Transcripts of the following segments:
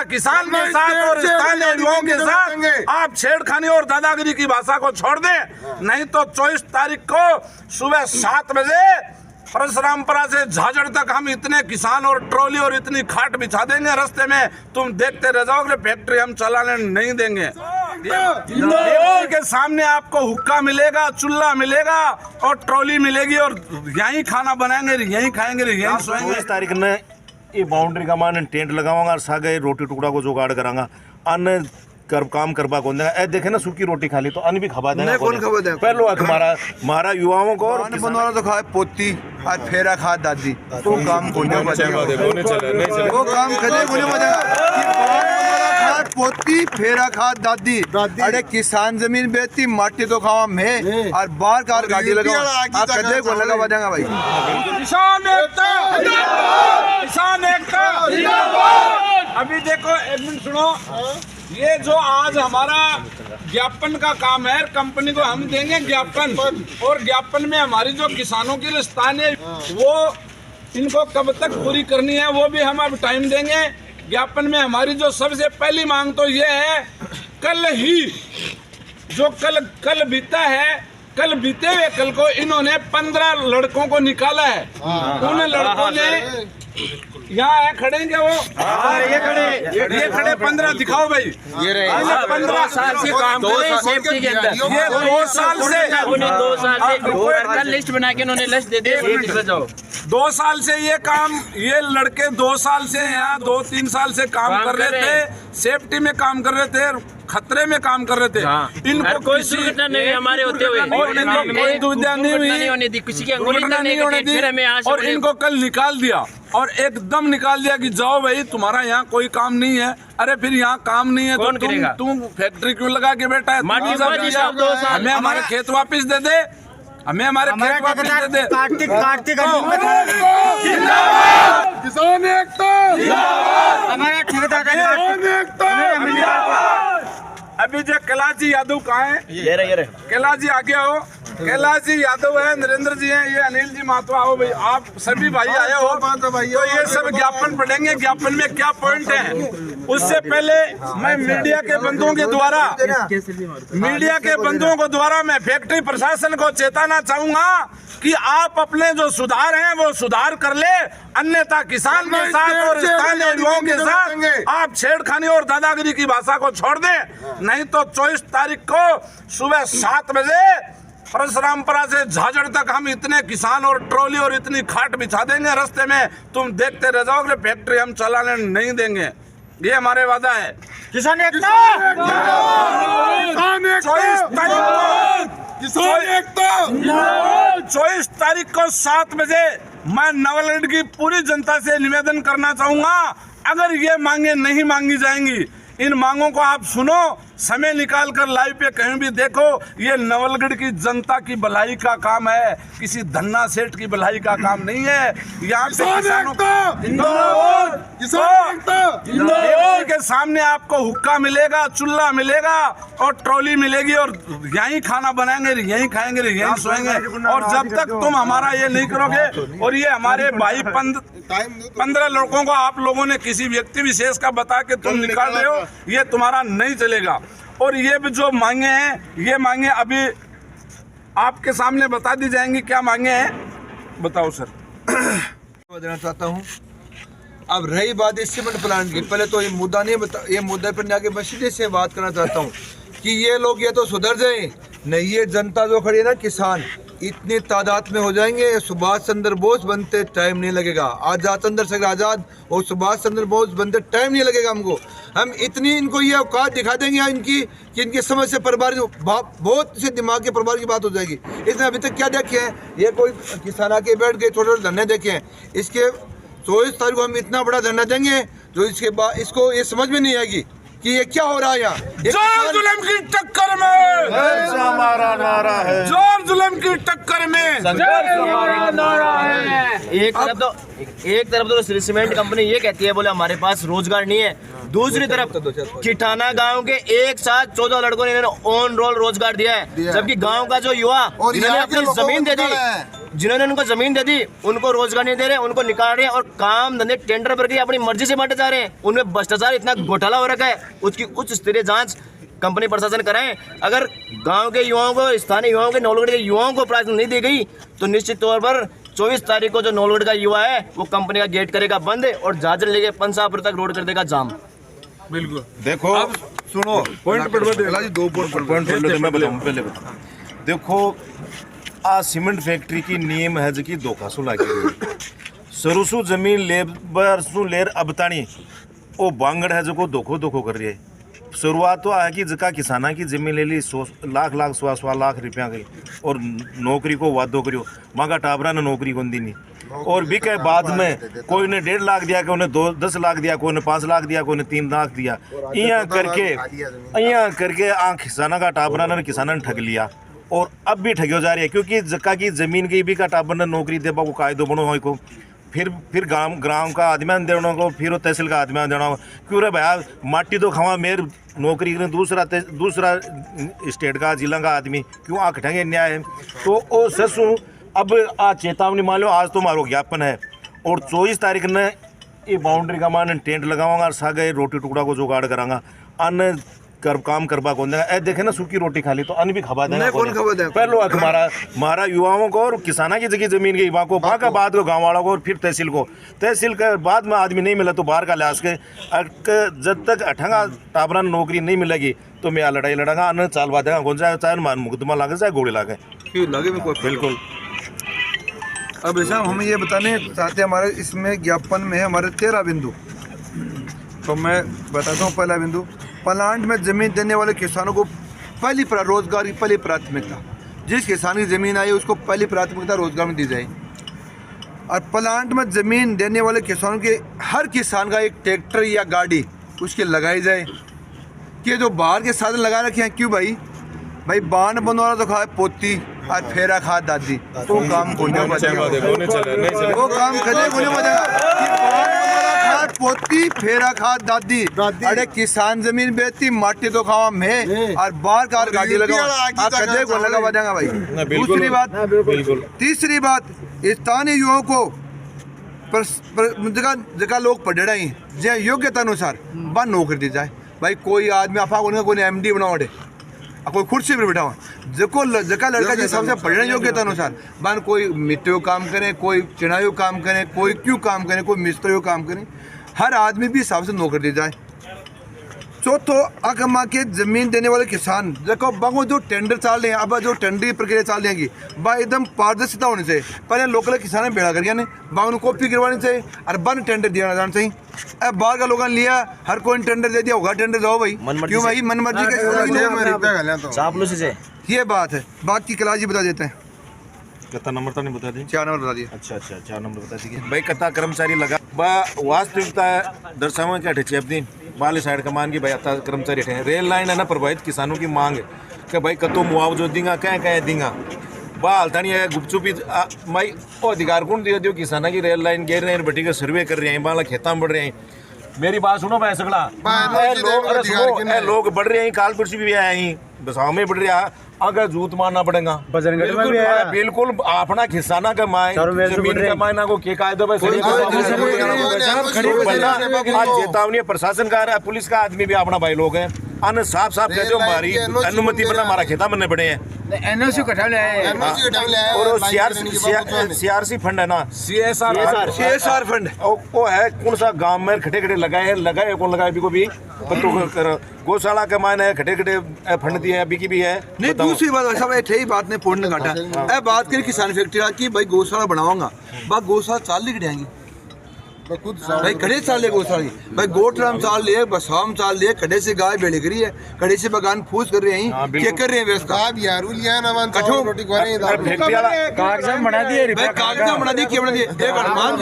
किसान के साथ और स्थानीय युवाओं के साथ आप छेड़खानी और दादागिरी की भाषा को छोड़ दें, नहीं तो 24 तारीख को सुबह 7 बजे परशुरामपुरा से झाझड़ तक हम इतने किसान और ट्रॉली और इतनी खाट बिछा देंगे रास्ते में, तुम देखते रह जाओगे। फैक्ट्री हम चलाने नहीं देंगे। के सामने आपको हुक्का मिलेगा, चूल्हा मिलेगा और ट्रॉली मिलेगी और यहीं खाना बनाएंगे, यहीं खाएंगे, यहीं सोएंगे। 24 तारीख ने ये बाउंड्री का मान टेंट लगाऊंगा और सागे रोटी टुकड़ा को जुगाड़ करांगा। अन्य काम करवा कौन देगा? ए देखे ना, सूखी रोटी खा ली तो अन्न भी खबा देगा। कौन खबा देगा? पहलो हमारा युवाओं को बनवाना तो खाए पोती और फेरा खा दादी, तो काम कोने बचेगा, वो काम खदे कोने बचेगा। पोती फेरा खा दादी, अरे किसान जमीन बेचती माटी तो खावा मैं और बार कार गाड़ी लगाओ कदे को लगा बजाएगा भाई। किसान एकता, किसान एकता। अभी देखो, एक मिनट सुनो, ये जो आज हमारा ज्ञापन का काम है, कंपनी को हम देंगे ज्ञापन, और ज्ञापन में हमारी जो किसानों की रिश्तान है वो इनको कब तक पूरी करनी है वो भी हम अब टाइम देंगे। ज्ञापन में हमारी जो सबसे पहली मांग तो ये है, कल ही जो कल बीता है, कल बीते हुए कल को इन्होंने 15 लड़कों को निकाला है। उन लड़कों ने यहाँ खड़े हैं क्या? वो ये खड़े 15 दिखाओ भाई। ये 15 साल से काम कर रहे हैं सेफ्टी के अंदर। ये 2 साल से लिस्ट बना के उन्होंने लिस्ट दे दी। 2 साल से ये लड़के 2 साल से यहाँ 2-3 साल से काम कर रहे थे, सेफ्टी में काम कर रहे थे, खतरे में काम कर रहे थे। इनको कोई दुर्घटना नहीं हमारे होते हुए, कोई दुर्घटना नहीं हुई, किसी की दुर्घटना नहीं होने दी, और इनको कल निकाल दिया और एकदम निकाल दिया कि जाओ भाई, तुम्हारा यहाँ कोई काम नहीं है। अरे फिर यहाँ काम नहीं है तो तुम फैक्ट्री क्यों लगा के बैठा है? हमें हमारे खेत वापिस दे दे, हमें हमारे खेत वापिस दे दे। कार्तिक किसान एकता, हमारा अभी जो कैलाश यादव कहाँ है? ये कैलाश जी आगे आओ। कैलाश यादव है, नरेंद्र जी हैं, ये अनिल जी माथुर आओ भाई, आप सभी भाई आए हो तो ये सब ज्ञापन पढ़ेंगे। ज्ञापन में क्या पॉइंट है? उससे पहले मैं मीडिया के बंधुओं को द्वारा मैं फैक्ट्री प्रशासन को चेताना चाहूंगा कि आप अपने जो सुधार हैं वो सुधार कर ले, अन्यथा किसान के साथ और स्थानीय युवाओं के साथ आप छेड़खानी और दादागिरी की भाषा को छोड़ दें, नहीं तो 24 तारीख को सुबह 7 बजे परशुरामपुरा से झाझड़ तक हम इतने किसान और ट्रॉली और इतनी खाट बिछा देंगे रास्ते में, तुम देखते रह जाओगे। फैक्ट्री हम चलाने नहीं देंगे, ये हमारे वादा है। किसान एकता, 24 तारीख को 7 बजे मैं नवलगढ़ की पूरी जनता से निवेदन करना चाहूंगा, अगर ये मांगे नहीं मांगी जाएंगी, इन मांगों को आप सुनो, समय निकाल कर लाइव पे कहीं भी देखो। ये नवलगढ़ की जनता की भलाई का काम है, किसी धन्ना सेठ की भलाई का काम नहीं है। यहाँ के सामने आपको हुक्का मिलेगा, चूल्हा मिलेगा और ट्रॉली मिलेगी और यहीं खाना बनाएंगे, यहीं खाएंगे, यहीं सोएंगे। और जब तक तुम हमारा ये नहीं करोगे, और ये हमारे भाई 15 लड़कों को आप लोगों ने किसी व्यक्ति विशेष का बता के तुम निकाल रहे हो, ये तुम्हारा नहीं चलेगा। और ये भी जो मांगे हैं, ये मांगे अभी आपके सामने बता दी जाएंगी। क्या मांगे हैं बताओ सर। बताना चाहता हूँ। अब रही बात इस सीमेंट प्लांट की, पहले तो ये मुद्दा नहीं ये मुद्दे पर जाके मैं सीधे से बात करना चाहता हूँ कि ये लोग ये तो सुधर जाए नहीं, ये जनता जो खड़ी है ना, किसान इतनी तादाद में हो जाएंगे, सुभाष चंद्र बोस बनते टाइम नहीं लगेगा। आजाद चंद्रशेखर आजाद और सुभाष चंद्र बोस बनते टाइम नहीं लगेगा हमको। हम इतनी इनको ये औकात दिखा देंगे इनकी कि इनकी समझ से परिवार बहुत से दिमाग के परिवार की बात हो जाएगी। इसने अभी तक क्या देखे हैं? ये कोई किसान आके बैठ गए, छोटे छोटे धरने देखे हैं। इसके 24 तारीख को हम इतना बड़ा धरना देंगे जो इसके बाद इसको ये समझ में नहीं आएगी कि ये क्या हो रहा है यहाँ। जोर जुल्म की टक्कर में हमारा नारा है, जोर जुल्म की टक्कर में हमारा नारा है। एक तरफ तो सीमेंट कंपनी ये कहती है बोले हमारे पास रोजगार नहीं है, दूसरी तरफ चिठाना गांव के एक साथ 14 लड़कों ने इन्होंने ऑन रोल रोजगार दिया है, जबकि गांव का जो युवा इन्होंने अपनी जमीन दे दी, जिन्होंने उनको जमीन दे दी उनको रोजगार नहीं दे रहे, उनको निकाल रहे हैं और काम धंधे टेंडर प्रक्रिया अपनी मर्जी से बांटे जा रहे हैं। उनमें भ्रष्टाचार इतना घोटाला हो रखा है, उसकी उच्च स्तरीय जांच कंपनी प्रशासन कराएं। अगर गांव के युवाओं को, स्थानीय युवाओं के, नौलगढ़ के युवाओं को प्राथमिकता नहीं दी गई तो निश्चित तौर पर 24 तारीख को जो नौलगढ़ का युवा है वो कंपनी का गेट करेगा बंद और जहाजर लेके पंसापुर तक रोड कर देगा जाम। बिल्कुल। देखो अब सुनो पॉइंट जी, 2 पॉइंट मैं बताऊं पहले बता। देखो आ सीमेंट फैक्ट्री की नियम है जी धोखा सु लागे सरुसु जमीन लेबर सु लेर अबतानी ओ बांगड़ है जो धोखो धोखो कर रही है। शुरुआत तो है कि जका किसाना की जमीन ले ली 100 लाख 100 लाख रुपया गई और नौकरी को वादो करियो मांगा टाबरा ने नौकरी को दी नहीं और भी के बाद में कोई ने 1.5 लाख दिया, कोई ने 10 लाख दिया, कोई ने 5 लाख दिया, कोई ने 3 लाख दिया। यहाँ करके किसाना का टाबरा ने किसाना ने ठग लिया और अब भी ठगियो जा रही है क्योंकि जका की जमीन की भी का टाबर ने नौकरी देबा को कायदो बनो हो को फिर ग्राम का आदमी देना को फिर वो तहसील का आदमी देना हो क्यों रे भैया माटी तो खावा मेर नौकरी करें दूसरा स्टेट का जिला का आदमी क्यों आँख ठगे न्याय है। तो ओ ससु अब आ चेतावनी मान लो आज तो मारो ज्ञापन है और 24 तारीख ने ये बाउंड्री का मान टेंट लगाऊंगा और सागे रोटी टुकड़ा को जुगाड़ करांगा अन्न काम करवा कौन देगा। ए देखे ना सूखी रोटी खा ली तो अन्न भी खबा देना कौन खबा देगा। पहले हमारा युवाओं को और किसाना की जगह जमीन की को वहाँ का बाद को गाँव वालों को और फिर तहसील के बाद में आदमी नहीं मिला तो बाहर का लिहाज के जब तक अठंगा टाबरा नौकरी नहीं मिलेगी तो मैं लड़ाई लड़ाऊंगा अन्न चालवा देगा कौन सा चाहे मान मुकदमा लागे चाहे गोली लागे बिल्कुल। अब ऐसा हम ये बताने चाहते हैं हमारे इसमें ज्ञापन में है हमारे 13 बिंदु। तो मैं बताता हूँ पहला बिंदु, प्लांट में जमीन देने वाले किसानों को रोजगार की पहली प्राथमिकता, जिस किसान की जमीन आई उसको पहली प्राथमिकता रोजगार में दी जाए। और प्लांट में जमीन देने वाले किसानों के हर किसान का एक ट्रैक्टर या गाड़ी उसके लगाई जाए कि जो बाहर के साधन लगा रखे हैं। क्यों भाई बांध बनवाना तो खाए पोती और फेरा खा दादी तो काम को नहीं बचेगा, वो काम खजे को नहीं बचेगा। पोती फेरा खा दादी अरे किसान जमीन बेचती माटी तो खावा मैं और बाहर कार गाड़ी लगाओ कदे को लगा बजाएगा भाई। दूसरी बात, तीसरी बात, स्थानीय युवाओं को जगह लोग पढ़ रहे हैं जो योग्यता अनुसार बन नौकरी दी जाए। भाई कोई आदमी आपा कोई MD बनाओ कोई कुर्सी पर बैठा हुआ जगह लड़का जिस हिसाब से पढ़ने योग्यता अनुसार बन कोई मिट्टी काम करे, कोई चिनाई काम करे, कोई क्यों काम करे, कोई मिस्त्री काम करे, हर आदमी भी हिसाब से नौकरी दी जाए। चौथो अगमा के जमीन देने वाले किसान देखो बागो जो टेंडर चल रहे हैं अब जो टेंडर प्रक्रिया चल रही है बा एकदम पारदर्शिता होनी चाहिए। पहले लोकल किसान बेड़ा कर गया बागों कॉपी करवानी चाहिए और बन टेंडर दिया जाना चाहिए। अब बाहर का लोगों ने लिया हर कोई टेंडर दे दिया होगा टेंडर जाओ भाई क्यों भाई मन मर्जी के ये बात है। बाकी कला जी बता देते हैं कितना नंबर तो नहीं बता दी 4 नंबर बता दिए। अच्छा 4 नंबर बता दीजिए भाई कितना कर्मचारी लगा बा वास्तविकता दर्शावा क्या ठेची अपनी बाली साइड का मान की भाई अता कर्मचारी ठे रेल लाइन है ना प्रभावित किसानों की मांग है कि भाई कतो मुआवजा देंगा क्या देंगा बा हल्तानी है गुपचुपी भाई वो अधिकार कौन दियो किसाना की रेल लाइन गिर रहे हैं बटी का सर्वे कर रहे हैं बाला खेता में बढ़ रहे हैं। मेरी बात सुनो भाई सगड़ा लोग बढ़ रहे हैं काल कुर्सी भी आए हैं बसाव में बढ़ रहा अगर जूत मारना पड़ेगा बिल्कुल अपना किसाना का माए जमीन का मायना को के कायदे पर चेतावनी प्रशासन का पुलिस का आदमी भी अपना भाई लोग हैं अन साफ कह दो हमारी अनुमति पर हमारा खेता बनने पड़े हैं NOC कटा ले और CRC फंड है ना CSR फंड वो है कौन सा गांव में खटे लगाए कौन लगाए भी को भी गौशाला के मायने खटे फंड दिए हैं भी है। नहीं दूसरी बात सब यही बात ने पूर्ण काटा ए बात करी किसान फैक्ट्री की भाई गौशाला बनाऊंगा बा गौशाला चाल लिख जाएंगी भाई खड़े चाल ले गौशाला भाई गोटराम चाल लिए बसाम चाल लिए खड़े से गाय बेड़े करी है खड़े से बगान फूस कर रहे हैं क्या कर रहे हैं व्यवस्था कागजात बना दिए कागजात बना दिए क्या बना दिए एक हनुमान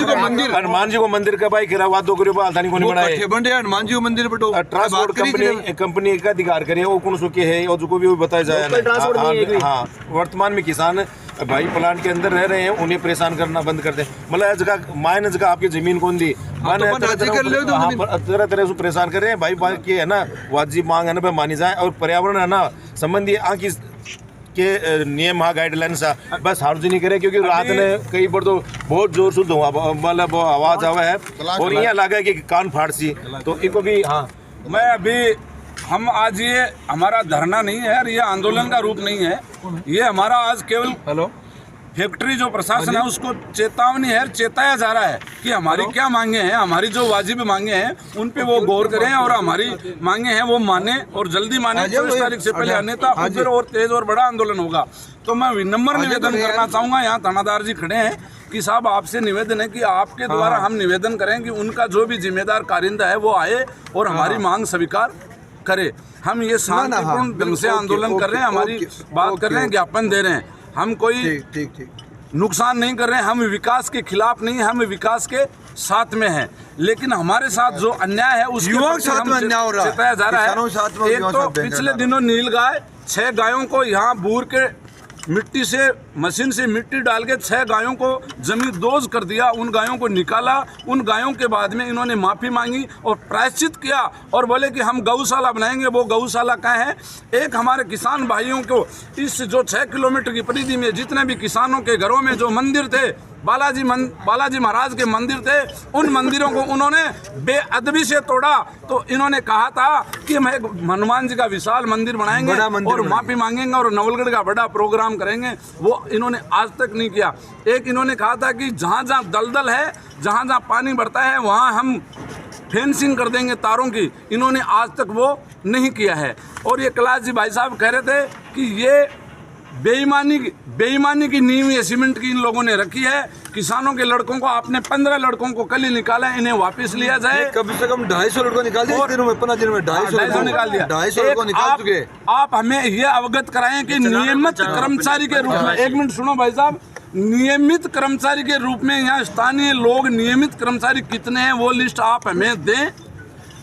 जी को मंदिर का भाई किरा वादो करियो बालदानी को नहीं बनाए बन रहे हनुमान जी को मंदिर बटो ट्रांसपोर्ट कंपनी का अधिकार करे वो कौन सो के है और जो भी बताया जाए। हाँ वर्तमान में किसान भाई प्लांट के अंदर रह रहे हैं उन्हें परेशान करना बंद कर दे मतलब जगह मायने जगह आपकी जमीन कौन दी तरह तरह से परेशान कर रहे हैं भाई की है ना वाजिब मांग है ना मानी जाए और पर्यावरण है ना संबंधी आँख के नियम हाँ गाइडलाइंस बस सार्वजनिक करे, क्योंकि रात ने कई बार तो बहुत जोर से मतलब आवाज आवा है और यहाँ लगा है कि कान फाड़ सी, तो इनको भी हाँ मैं अभी हम आज ये हमारा धरना नहीं है और ये आंदोलन का रूप नहीं है, ये हमारा आज केवल फैक्ट्री जो प्रशासन है उसको चेतावनी है, चेताया जा रहा है कि हमारी क्या मांगे हैं, हमारी जो वाजिब मांगे हैं उन पे वो गौर करें और हमारी मांगे हैं वो माने और जल्दी माने 24 तारीख से पहले, अन्यथा फिर और तेज और बड़ा आंदोलन होगा। तो मैं विनम्र निवेदन करना चाहूँगा, यहाँ थानादार जी खड़े हैं कि साहब आपसे निवेदन है कि आपके द्वारा हम निवेदन करें कि उनका जो भी जिम्मेदार कारिंदा है वो आए और हमारी मांग स्वीकार करे। हम ये शांतिपूर्ण ढंग से आंदोलन कर रहे हैं, हमारी बात कर रहे हैं, ज्ञापन दे रहे हैं, हम कोई नुकसान नहीं कर रहे हैं, हम विकास के खिलाफ नहीं, हम विकास के साथ में हैं, लेकिन हमारे साथ जो अन्याय है उसके चेताया जा रहा है। एक तो पिछले दिनों नीलगाय 6 गायों को यहाँ बूर के मिट्टी से मशीन से मिट्टी डाल के 6 गायों को जमीन दोज कर दिया, उन गायों को निकाला, उन गायों के बाद में इन्होंने माफ़ी मांगी और प्रायश्चित किया और बोले कि हम गौशाला बनाएंगे। वो गौशाला कहाँ है? एक हमारे किसान भाइयों को इस जो 6 किलोमीटर की परिधि में जितने भी किसानों के घरों में जो मंदिर थे, बालाजी महाराज के मंदिर थे, उन मंदिरों को उन्होंने बेअदबी से तोड़ा। तो इन्होंने कहा था कि हम एक हनुमान जी का विशाल मंदिर बनाएंगे और माफ़ी मांगेंगे और नवलगढ़ का बड़ा प्रोग्राम करेंगे, वो इन्होंने आज तक नहीं किया। एक इन्होंने कहा था कि जहाँ जहाँ दलदल है, जहाँ जहाँ पानी बढ़ता है वहाँ हम फेंसिंग कर देंगे तारों की, इन्होंने आज तक वो नहीं किया है। और ये कैलाश जी भाई साहब कह रहे थे कि ये बेईमानी की नींव ये सीमेंट की इन लोगों ने रखी है। किसानों के लड़कों को आपने 15 लड़कों को कल ही निकाला है, इन्हें वापस लिया जाए। कम से कम 250 लड़कों निकाल दिया, 15 दिन में 250 निकाल दिया, 250 लड़कों निकाल चुके। आप हमें ये अवगत कराएं कि नियमित कर्मचारी के रूप में, 1 मिनट सुनो भाई साहब, नियमित कर्मचारी के रूप में यहाँ स्थानीय लोग नियमित कर्मचारी कितने हैं वो लिस्ट आप हमें दें।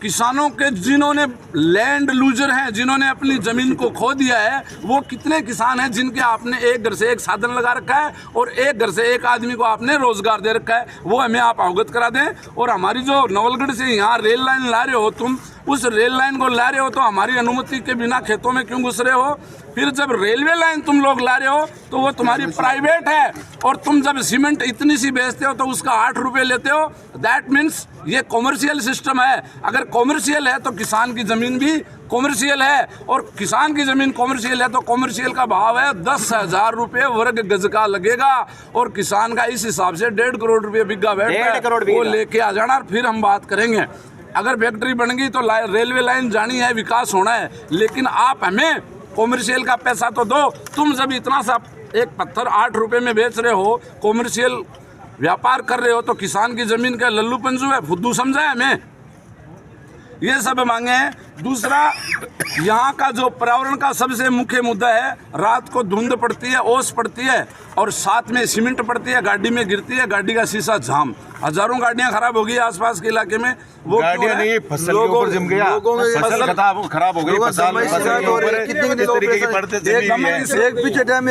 किसानों के जिन्होंने लैंड लूजर हैं, जिन्होंने अपनी ज़मीन को खो दिया है, वो कितने किसान हैं जिनके आपने एक घर से एक साधन लगा रखा है और एक घर से एक आदमी को आपने रोजगार दे रखा है, वो हमें आप अवगत करा दें। और हमारी जो नवलगढ़ से यहाँ रेल लाइन ला रहे हो तुम, उस रेल लाइन को ला रहे हो तो हमारी अनुमति के बिना खेतों में क्यों घुस रहे हो? फिर जब रेलवे लाइन तुम लोग ला रहे हो तो वो तुम्हारी प्राइवेट है और तुम जब सीमेंट इतनी सी बेचते हो तो उसका 8 रुपये लेते हो। दैट मीन्स ये कॉमर्शियल सिस्टम है। अगर कॉमर्शियल है तो किसान की ज़मीन भी कॉमर्शियल है और किसान की ज़मीन कॉमर्शियल है तो कॉमर्शियल का भाव है 10,000 रुपये वर्ग गज का लगेगा और किसान का इस हिसाब से 1.5 करोड़ रुपये बिग्गा बैठता है, वो लेके आ जाना और फिर हम बात करेंगे। अगर फैक्ट्री बन गई तो रेलवे लाइन जानी है, विकास होना है, लेकिन आप हमें कॉमर्शियल का पैसा तो दो। तुम जब इतना सा एक पत्थर 8 रुपये में बेच रहे हो, कॉमर्शियल व्यापार कर रहे हो, तो किसान की ज़मीन का लल्लू पंजू है, फुद्दू समझा है हमें? ये सब मांगे हैं। दूसरा, यहाँ का जो पर्यावरण का सबसे मुख्य मुद्दा है, रात को धुंध पड़ती है, ओस पड़ती है और साथ में सीमेंट पड़ती है, गाड़ी में गिरती है, गाड़ी का शीशा जाम, हजारों गाड़ियाँ खराब हो गई आसपास के इलाके में। वो गाड़ियाँ नहीं, फसल के ऊपर जम गया, फसल खराब हो गई,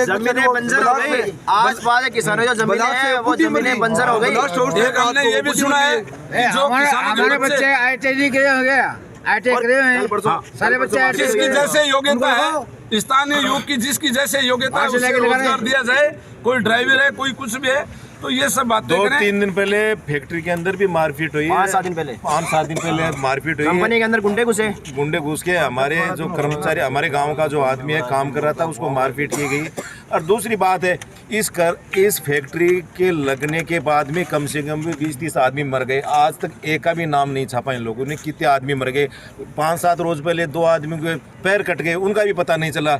जमीनें बंजर हो गई, आसपास के किसानों जो जमीनें हैं वो जमीनें बंजर हो गई। हमने ये भी सुना है कि जो हमारे बच्चे IIT के हो गया, IIT करे हैं सारे बच्चे। जिसकी जैसे योग्यता है, स्थानीय युग की जिसकी जैसे योग्यता है उसे रोजगार दिया जाए। कोई ड्राइवर है, कोई कुछ भी है, तो ये सब बातें 2-3 दिन पहले फैक्ट्री के अंदर भी मारपीट हुई, 5-7 दिन पहले 5-7 दिन पहले मारपीट हुई। कंपनी के अंदर गुंडे घुस के हमारे जो कर्मचारी, हमारे गांव का जो आदमी है काम कर रहा था, उसको मारपीट की गई। और दूसरी बात है, इस फैक्ट्री के लगने के बाद में कम से कम 20-30 आदमी मर गए। आज तक एक का भी नाम नहीं छापा इन लोगों ने, कितने आदमी मर गए। 5-7 रोज पहले 2 आदमी के पैर कट गए, उनका भी पता नहीं चला।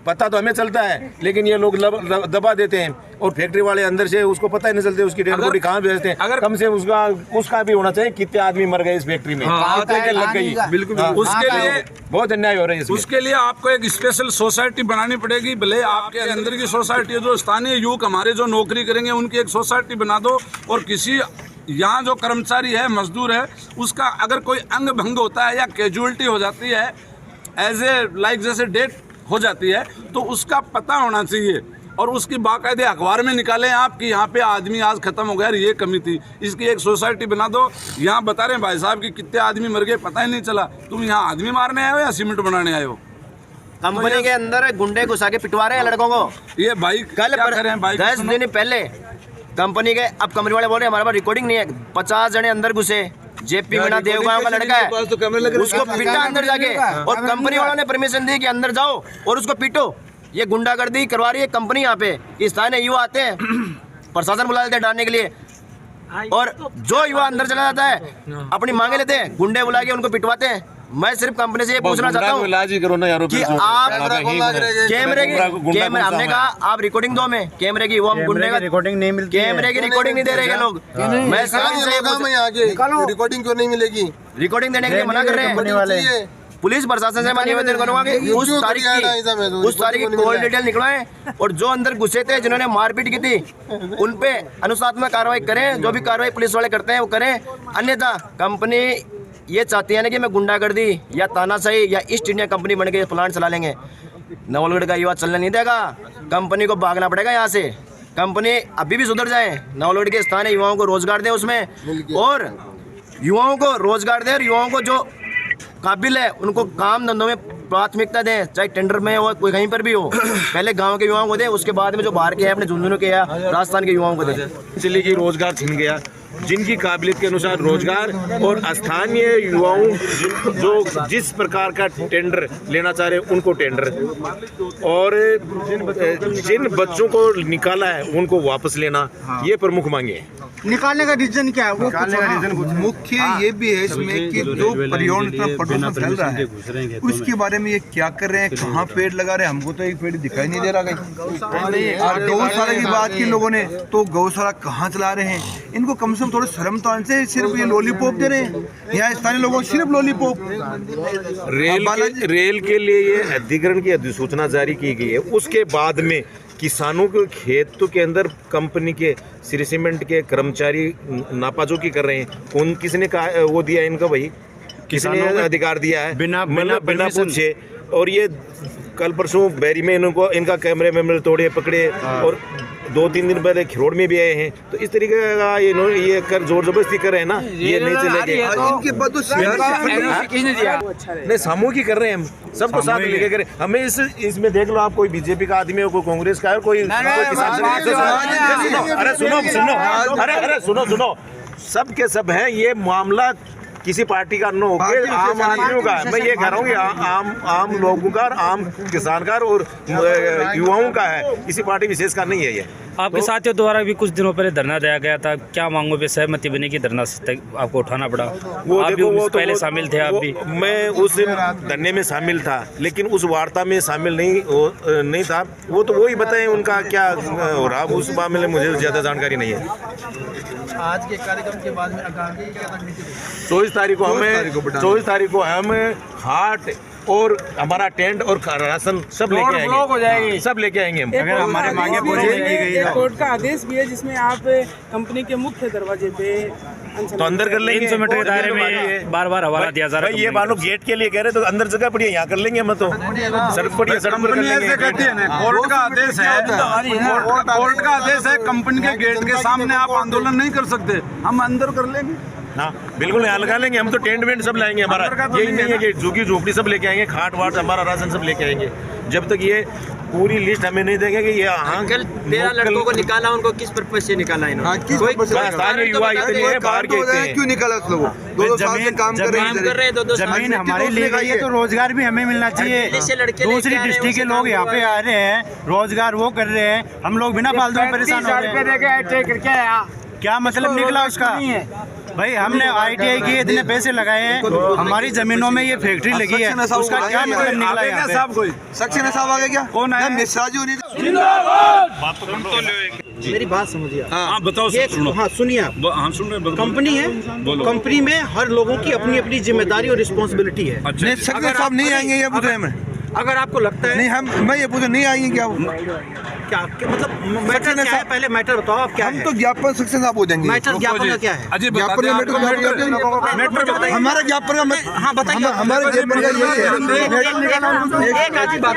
पता तो हमें चलता है, लेकिन ये लोग दबा देते हैं और फैक्ट्री वाले अंदर से उसको पता ही नहीं चलते उसकी डेड बॉडी कहाँ भेजते हैं। अगर कम से उसका भी होना चाहिए, कितने आदमी मर गए इस फैक्ट्री में, लग गई। बिल्कुल, उसके लिए बहुत अन्याय हो रहा है। उसके लिए आपको एक स्पेशल सोसाइटी बनानी पड़ेगी। भले आपके अंदर की सोसाइटी है, जो स्थानीय युवक हमारे जो नौकरी करेंगे उनकी एक सोसाइटी बना दो और किसी यहाँ जो कर्मचारी है, मजदूर है, उसका अगर कोई अंग भंग होता है या कैजुअलिटी हो जाती है, एज ए लाइक जैसे डेथ हो जाती है, तो उसका पता होना चाहिए और उसकी बाकायदे अखबार में निकालें आप कि यहाँ पे आदमी आज खत्म हो गया, ये कमी थी। इसकी एक सोसाइटी बना दो। यहाँ बता रहे हैं भाई साहब कि कितने आदमी मर गए, पता ही नहीं चला। तुम यहाँ आदमी मारने आए हो या सीमेंट बनाने आए हो? कंपनी के अंदर गुंडे घुसा के पिटवा रहे हैं लड़कों को। ये भाई कल क्या करें भाई? 10 दिन पहले कंपनी के, अब कंपनी वाले बोल रहे हैं हमारे पास रिकॉर्डिंग नहीं है, 50 जने अंदर घुसे। जेपी मीणा देवगांव का लड़का है, तो कैमरे लगे, उसको पीटा अंदर जाके, और कंपनी वालों ने परमिशन दी कि अंदर जाओ और उसको पीटो। ये गुंडागर्दी करवा रही है कंपनी यहाँ पे। कि स्थानीय युवा आते हैं, प्रशासन बुला लेते हैं डालने के लिए, और जो युवा अंदर चला जाता है अपनी मांगे लेते हैं, गुंडे बुला के उनको पिटवाते हैं। मैं सिर्फ कंपनी से ये पूछना चाहता हूँ इलाज ही करो ना यार, कि आप कैमरे, हमने कहा आप रिकॉर्डिंग दो, हमें कैमरे की, वो हम गुंडे का रिकॉर्डिंग नहीं मिलती, कैमरे की रिकॉर्डिंग नहीं दे रहे ये लोग। मैं सिर्फ इनसे ये पूछ- रिकॉर्डिंग क्यों नहीं मिलेगी? रिकॉर्डिंग देने के लिए मना कर रहे हैं। पुलिस प्रशासन से मैं निवेदन करूंगा कि उस तारीख की कॉल डिटेल निकलवाएं, और जो अंदर घुसे थे जिन्होंने मारपीट की थी उन पे अनुशासनात्मक कार्रवाई करें। जो भी कार्रवाई पुलिस वाले करते हैं वो करें, अन्यथा कंपनी ये चाहती है ना कि मैं गुंडागर्दी या तानाशाही या ईस्ट इंडिया कंपनी बन के प्लांट चला लेंगे। नवलगढ़ का युवा चलने नहीं देगा, कंपनी को भागना पड़ेगा यहाँ से। कंपनी अभी भी सुधर जाए, नवलगढ़ के स्थानीय युवाओं को रोजगार दें उसमें, और युवाओं को रोजगार दें, और युवाओं को जो काबिल है उनको काम धंधों में प्राथमिकता दें, चाहे टेंडर में हो कोई कहीं पर भी हो। पहले गांव के युवाओं को दें, उसके बाद में जो बाहर के हैं अपने झुंझुनू के या राजस्थान के युवाओं को दें। इसलिए कि रोजगार छिन गया, जिनकी काबिलियत के अनुसार रोजगार, और स्थानीय युवाओं जो जिस प्रकार का टेंडर लेना चाह रहे हैं उनको टेंडर, और जिन बच्चों को निकाला है उनको वापस लेना, ये प्रमुख मांगे हैं। निकालने का रीजन क्या है? वो निकालने का रीजन मुख्य ये भी है इसमें कि जो पर्यावरण इतना प्रदूषण फैल रहा है उसके बारे में ये क्या कर रहे हैं, कहाँ पेड़ लगा रहे हैं, हमको तो एक पेड़ दिखाई नहीं दे रहा कहीं। और गौशाला की बात की लोगों ने, तो गौशाला कहाँ चला रहे हैं? इनको कम से कम थोड़ा शर्म तो आने से, सिर्फ ये लॉलीपॉप दे रहे हैं यहाँ स्थानीय लोगों को, सिर्फ लॉलीपॉप। रेल के लिए ये अधिग्रहण की अधिसूचना जारी की गई है, उसके बाद में किसानों के खेतों के अंदर कंपनी के श्री सीमेंट के कर्मचारी नापाजोकी कर रहे हैं। कौन, किसने कहा वो दिया इनका? भाई किसने अधिकार दिया है? बिना पूछे। और ये कल परसों बैरी में इनको इनका कैमरे तोड़े पकड़े, और 2-3 दिन पहले खिरोड़ में भी आए हैं। तो इस तरीके का ये कर जोर जबरदस्ती कर रहे हैं ना, ये नहीं चलेगा। इनके बाद तो किसने दिया? नहीं, सामूहिक ही कर रहे हैं, हम सबको साथ लेके करें। हमें इसमें देख लो, आप कोई बीजेपी का आदमी हो, कोई कांग्रेस का है, कोई किसान। अरे सुनो, सब के सब हैं। ये मामला किसी पार्टी का न हो के आम आदमियों का है। मैं ये कह रहा हूँ कि आम लोगों का, आम किसान का और युवाओं का है, किसी पार्टी विशेष का नहीं है ये। आपके साथियों द्वारा भी कुछ दिनों पहले धरना दिया गया था, क्या मांगों पे सहमति बनी कि धरना आपको उठाना पड़ा? वो आप देखो, भी वो पहले तो शामिल थे, आप भी? मैं उस धरने में शामिल था, लेकिन उस वार्ता में शामिल नहीं था। वो तो वही बताएं उनका क्या हो रहा, उस मामले में मुझे ज़्यादा जानकारी नहीं है। आज के कार्यक्रम के बाद में आगामी क्या रणनीति? 24 तारीख को हम हाट और हमारा टेंट और राशन सब लेके आएंगे, सब लेके आएंगे हम। अगर हमारे मांगे पूरी नहीं की गई एक कोर्ट का आदेश भी है जिसमें आप कंपनी के मुख्य दरवाजे पे तो अंदर कर लेंगे। 300 मीटर के दायरे में बार हवाला दिया जा रहा है। ये मानो गेट के लिए कह रहे तो अंदर जगह पड़ी है, यहाँ कर लेंगे हम। तो सड़क पड़ी है, सड़क पर कर लेंगे। कहती है ना, कोर्ट का आदेश है, कोर्ट का आदेश है, कंपनी के गेट के सामने आप आंदोलन नहीं कर सकते, हम अंदर कर लेंगे। हाँ बिल्कुल, यहाँ लगा लेंगे हम। तो टेंट वेंट सब लाएंगे, हमारा यही नहीं है कि झुग्गी झोपड़ी सब लेके आएंगे, खाट वाट हमारा राशन सब लेके आएंगे। जब तक ये पूरी लिस्ट हमें नहीं देंगे कि ये अंकल 13 लड़कों को निकाला, उनको किस पर्पज से निकाला इन्होंने? स्थानीय युवा इतने हैं, बाहर के इतने हैं। क्यों निकाला उस लोगों? 2 साल से काम कर रहे हैं, 2 साल जमीन हमारी ली गई है तो रोजगार भी हमें मिलना चाहिए। दूसरी डिस्ट्रिक्ट के लोग यहाँ पे आ रहे हैं, रोजगार वो कर रहे हैं, हम लोग बिना फालतू में परेशान हो रहे हैं। क्या मतलब निकला उसका? भाई हमने ITI किए, इतने पैसे लगाए हैं, हमारी जमीनों में ये फैक्ट्री लगी है, उसका क्या मतलब निकला यहाँ पे? कोई सक्सेना साहब आ गए क्या? कौन है? मिश्रा जी होनी। मेरी बात समझिए। हाँ बताओ, सुनो। हाँ सुनिए, आप हम सुन रहे हैं। कंपनी है, कंपनी में हर लोगों की अपनी अपनी जिम्मेदारी और रिस्पॉन्सिबिलिटी है। अच्छा, सक्सेना साहब नहीं आएंगे, ये पूछ रहे हैं। अगर आपको लगता है नहीं, मैं ये पूछा नहीं आएंगे क्या? क्या मतलब मैटर क्या है? पहले मैटर बताओ आप क्या हम है? तो ज्ञापन सक्सेना साहब हो जाएंगे। मैटर ज्ञापन का क्या है? अजय ज्ञापन का मैटर हमारा ज्ञापन का, हाँ बताइए। हमारे ज्ञापन का यही है। एक आधी बात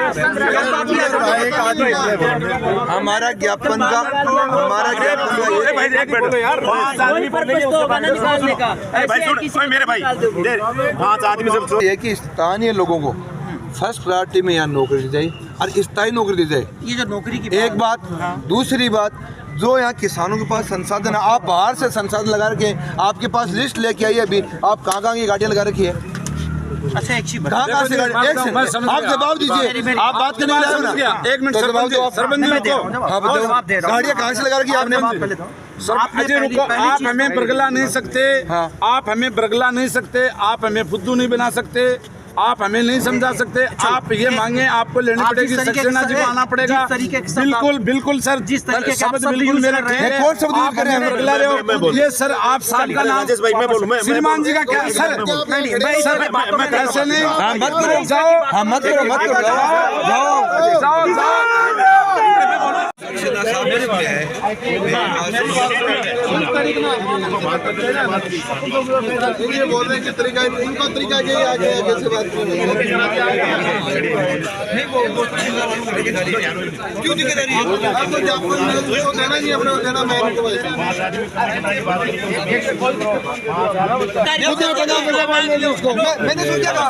हमारा ज्ञापन का, हमारा ज्ञापन मेरे भाई 5 आदमी सब ये कि स्थानीय लोगों को फर्स्ट प्रायोरिटी में यहाँ नौकरी दी जाए और स्थायी नौकरी दी जाए। ये जो नौकरी की एक बात, दूसरी बात, जो यहाँ किसानों के पास संसाधन है, आप बाहर से संसाधन लगा रखे हैं, आपके पास लिस्ट लेके आइए अभी, आप कहाँ की गाड़ियाँ लगा रखी है, अच्छा एक चीज कहाँ से गाड़ी, आप जवाब दीजिए, आप बात करने के लिए आए हो ना, एक मिनट तो जवाब दो आप। हाँ बताओ, जवाब दे रहा हूँ। गाड़ियाँ कहाँ से लगा रखी है आपने? अजय रुको, आप हमें बरगला नहीं सकते, आप हमें बरगला नहीं सकते, आप हमें फुद्दू नहीं बना सकते, आप हमें नहीं समझा सकते। आप ये मांगे, आपको लेनी पड़ेगी, सक्सेना जी को आना पड़ेगा। बिल्कुल बिल्कुल सर, जिस तरीके से शब्द बिल्कुल मेरे कौन शब्द यूज कर रहे हैं? बरगला रहे हो ये सर, आप साल का नाम श्रीमान जी का क्या सर, सर ऐसे नहीं, मत करो, जाओ, हाँ मत करो, मत करो, जाओ जाओ जाओ। ये बोल रहे हैं कि तरीका, इनका तरीका क्या है, आगे कैसे बात करें? क्यों दिक्कत है? आपको देना नहीं, अपने को देना, मैं उसको मैंने सोचा था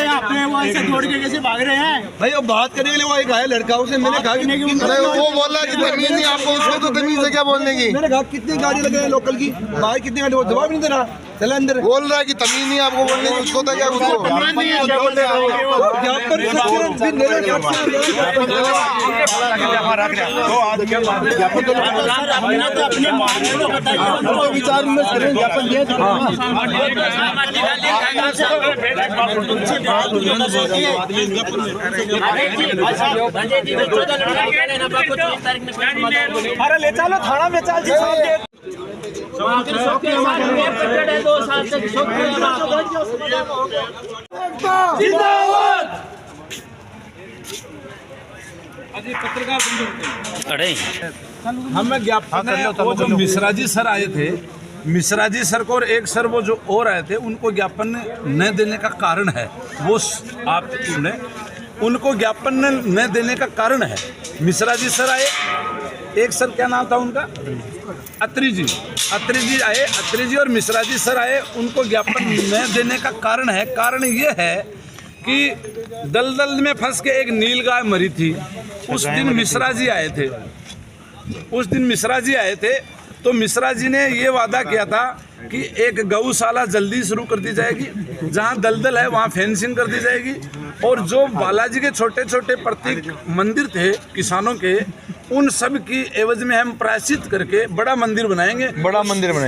अपने वो ऐसे जोड़ के कैसे भाग रहे हैं भाई, वो बात करने के लिए वो एक आया लड़का, उसे मैंने कहा कि वो बोल रहा है कि तमीज नहीं आपको, उसको तो तमीज है क्या बोलने की? मैंने कहा कितनी गाड़ी लगे हैं लोकल की, बाहर कितनी गाड़ी, वो जवाब नहीं दे रहा। चला अंदर, बोल रहा है कि तमीज नहीं आपको बोलने की, उसको तो क्या उसको विचार विमर्श करें, ज्ञापन दिया अरे ले चलो थाना में, चल अरे हमें ज्ञापन है, वो जो मिश्रा जी सर आए थे, मिश्रा जी सर को और एक सर वो जो और आए थे, उनको ज्ञापन न देने का कारण है, वो आप सुने, उनको ज्ञापन न देने का कारण है, मिश्रा जी सर आए, एक सर क्या नाम था उनका, अत्री जी आए, अत्री जी और मिश्रा जी सर आए, उनको ज्ञापन न देने का कारण है, कारण ये है कि दलदल में फंस के एक नील गाय मरी थी, उस दिन मिश्रा जी आए थे, तो मिश्रा जी ने ये वादा किया था कि एक गौशाला जल्दी शुरू कर दी जाएगी, जहां दलदल है वहां फेंसिंग कर दी जाएगी, और जो बालाजी के छोटे छोटे प्रतीक मंदिर थे किसानों के, उन सब की एवज में हम प्रायश्चित करके बड़ा मंदिर बनाएंगे,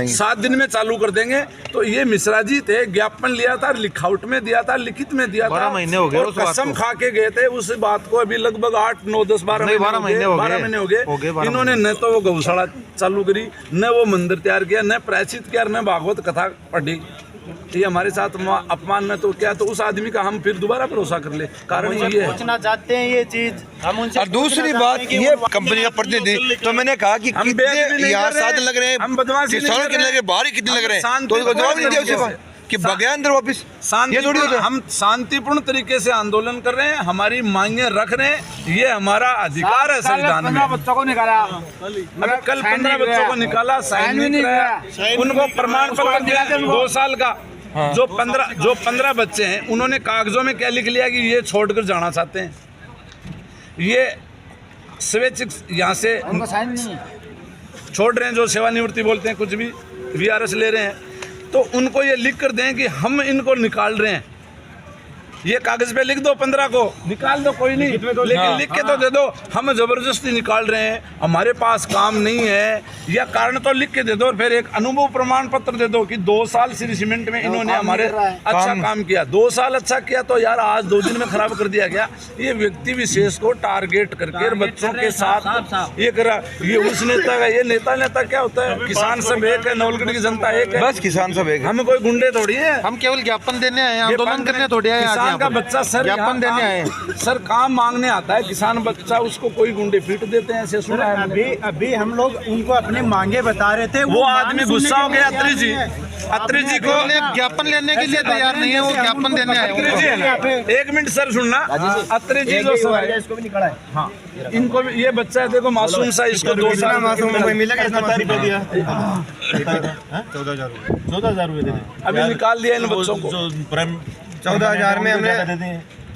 7 दिन में चालू कर देंगे। तो ये मिश्रा जी थे, ज्ञापन लिया था, लिखावट में दिया था, लिखित में दिया था, 12 महीने हो गए, और कसम खा के गए थे उस बात को, अभी लगभग 8, 9, 10, 12 महीने हो गए। इन्होंने न तो वो गौशाला चालू करी, न वो मंदिर तैयार किया, न प्रायश्चित किया, न भागवत कथा पढ़ी। ये हमारे साथ अपमान में तो क्या, तो उस आदमी का हम फिर दोबारा भरोसा कर ले, कारण ये है। पूछना चाहते हैं ये चीज हम उनसे। और दूसरी बात, ये कंपनी का प्रतिनिधि, तो मैंने कहा कि कितने यहाँ साधन लग रहे हैं, हम बदमाशी कितने लग रहे हैं, बाहर ही कितने लग रहे हैं, तो जवाब नहीं दिया उसे कि बगैर अंदर वापिस। हम शांतिपूर्ण तरीके से आंदोलन कर रहे हैं, हमारी मांगे रख रहे हैं, ये हमारा अधिकार है संविधान में। बच्चों को निकाला, अभी कल 15 बच्चों को निकाला, साइन भी नहीं कराया, उनको प्रमाण पत्र दिया 2 साल का। जो 15 बच्चे हैं, उन्होंने कागजों में क्या लिख लिया कि ये छोड़कर जाना चाहते हैं, ये स्वैच्छिक यहाँ से छोड़ रहे हैं, जो सेवानिवृत्ति बोलते हैं, कुछ भी VRS ले रहे हैं। तो उनको ये लिख कर दें कि हम इनको निकाल रहे हैं। ये कागज पे लिख दो 15 को, निकाल दो कोई नहीं, लेकिन लिख के तो दे दो हम जबरदस्ती निकाल रहे हैं, हमारे पास काम नहीं है, या कारण तो लिख के दे दो। और फिर एक अनुभव प्रमाण पत्र दे दो कि 2 साल श्री सीमेंट में इन्होंने हमारे अच्छा काम किया। 2 साल अच्छा किया तो यार आज 2 दिन में खराब कर दिया गया। ये व्यक्ति विशेष को टारगेट करके बच्चों के साथ ये करा। ये उस नेता का, ये नेता क्या होता है? किसान सब एक है, नवलगढ़ की जनता एक है, बस किसान सब एक है। हम कोई गुंडे थोड़ी है, हम केवल ज्ञापन देने आए हैं, आंदोलन करने थोड़ी आए हैं। किसान का बच्चा सर ज्ञापन देने आए सर काम मांगने आता है, किसान बच्चा, उसको कोई गुंडे पीट देते हैं, ऐसे सुना है। अभी हम लोग उनको अपने मांगे बता रहे थे, वो आदमी गुस्सा हो गया अत्री जी को ज्ञापन लेने के लिए तैयार नहीं है, वो ज्ञापन देने आए हैं। एक मिनट सर सुनना, अत्री जी जो सर है, इसको भी निकाला है। हाँ इनको भी, ये बच्चा है देखो मासूम सा, इसको 2 साल मिलेगा 14,000 रुपये दे। अभी निकाल दिया इन बच्चों को। 14,000 में हमने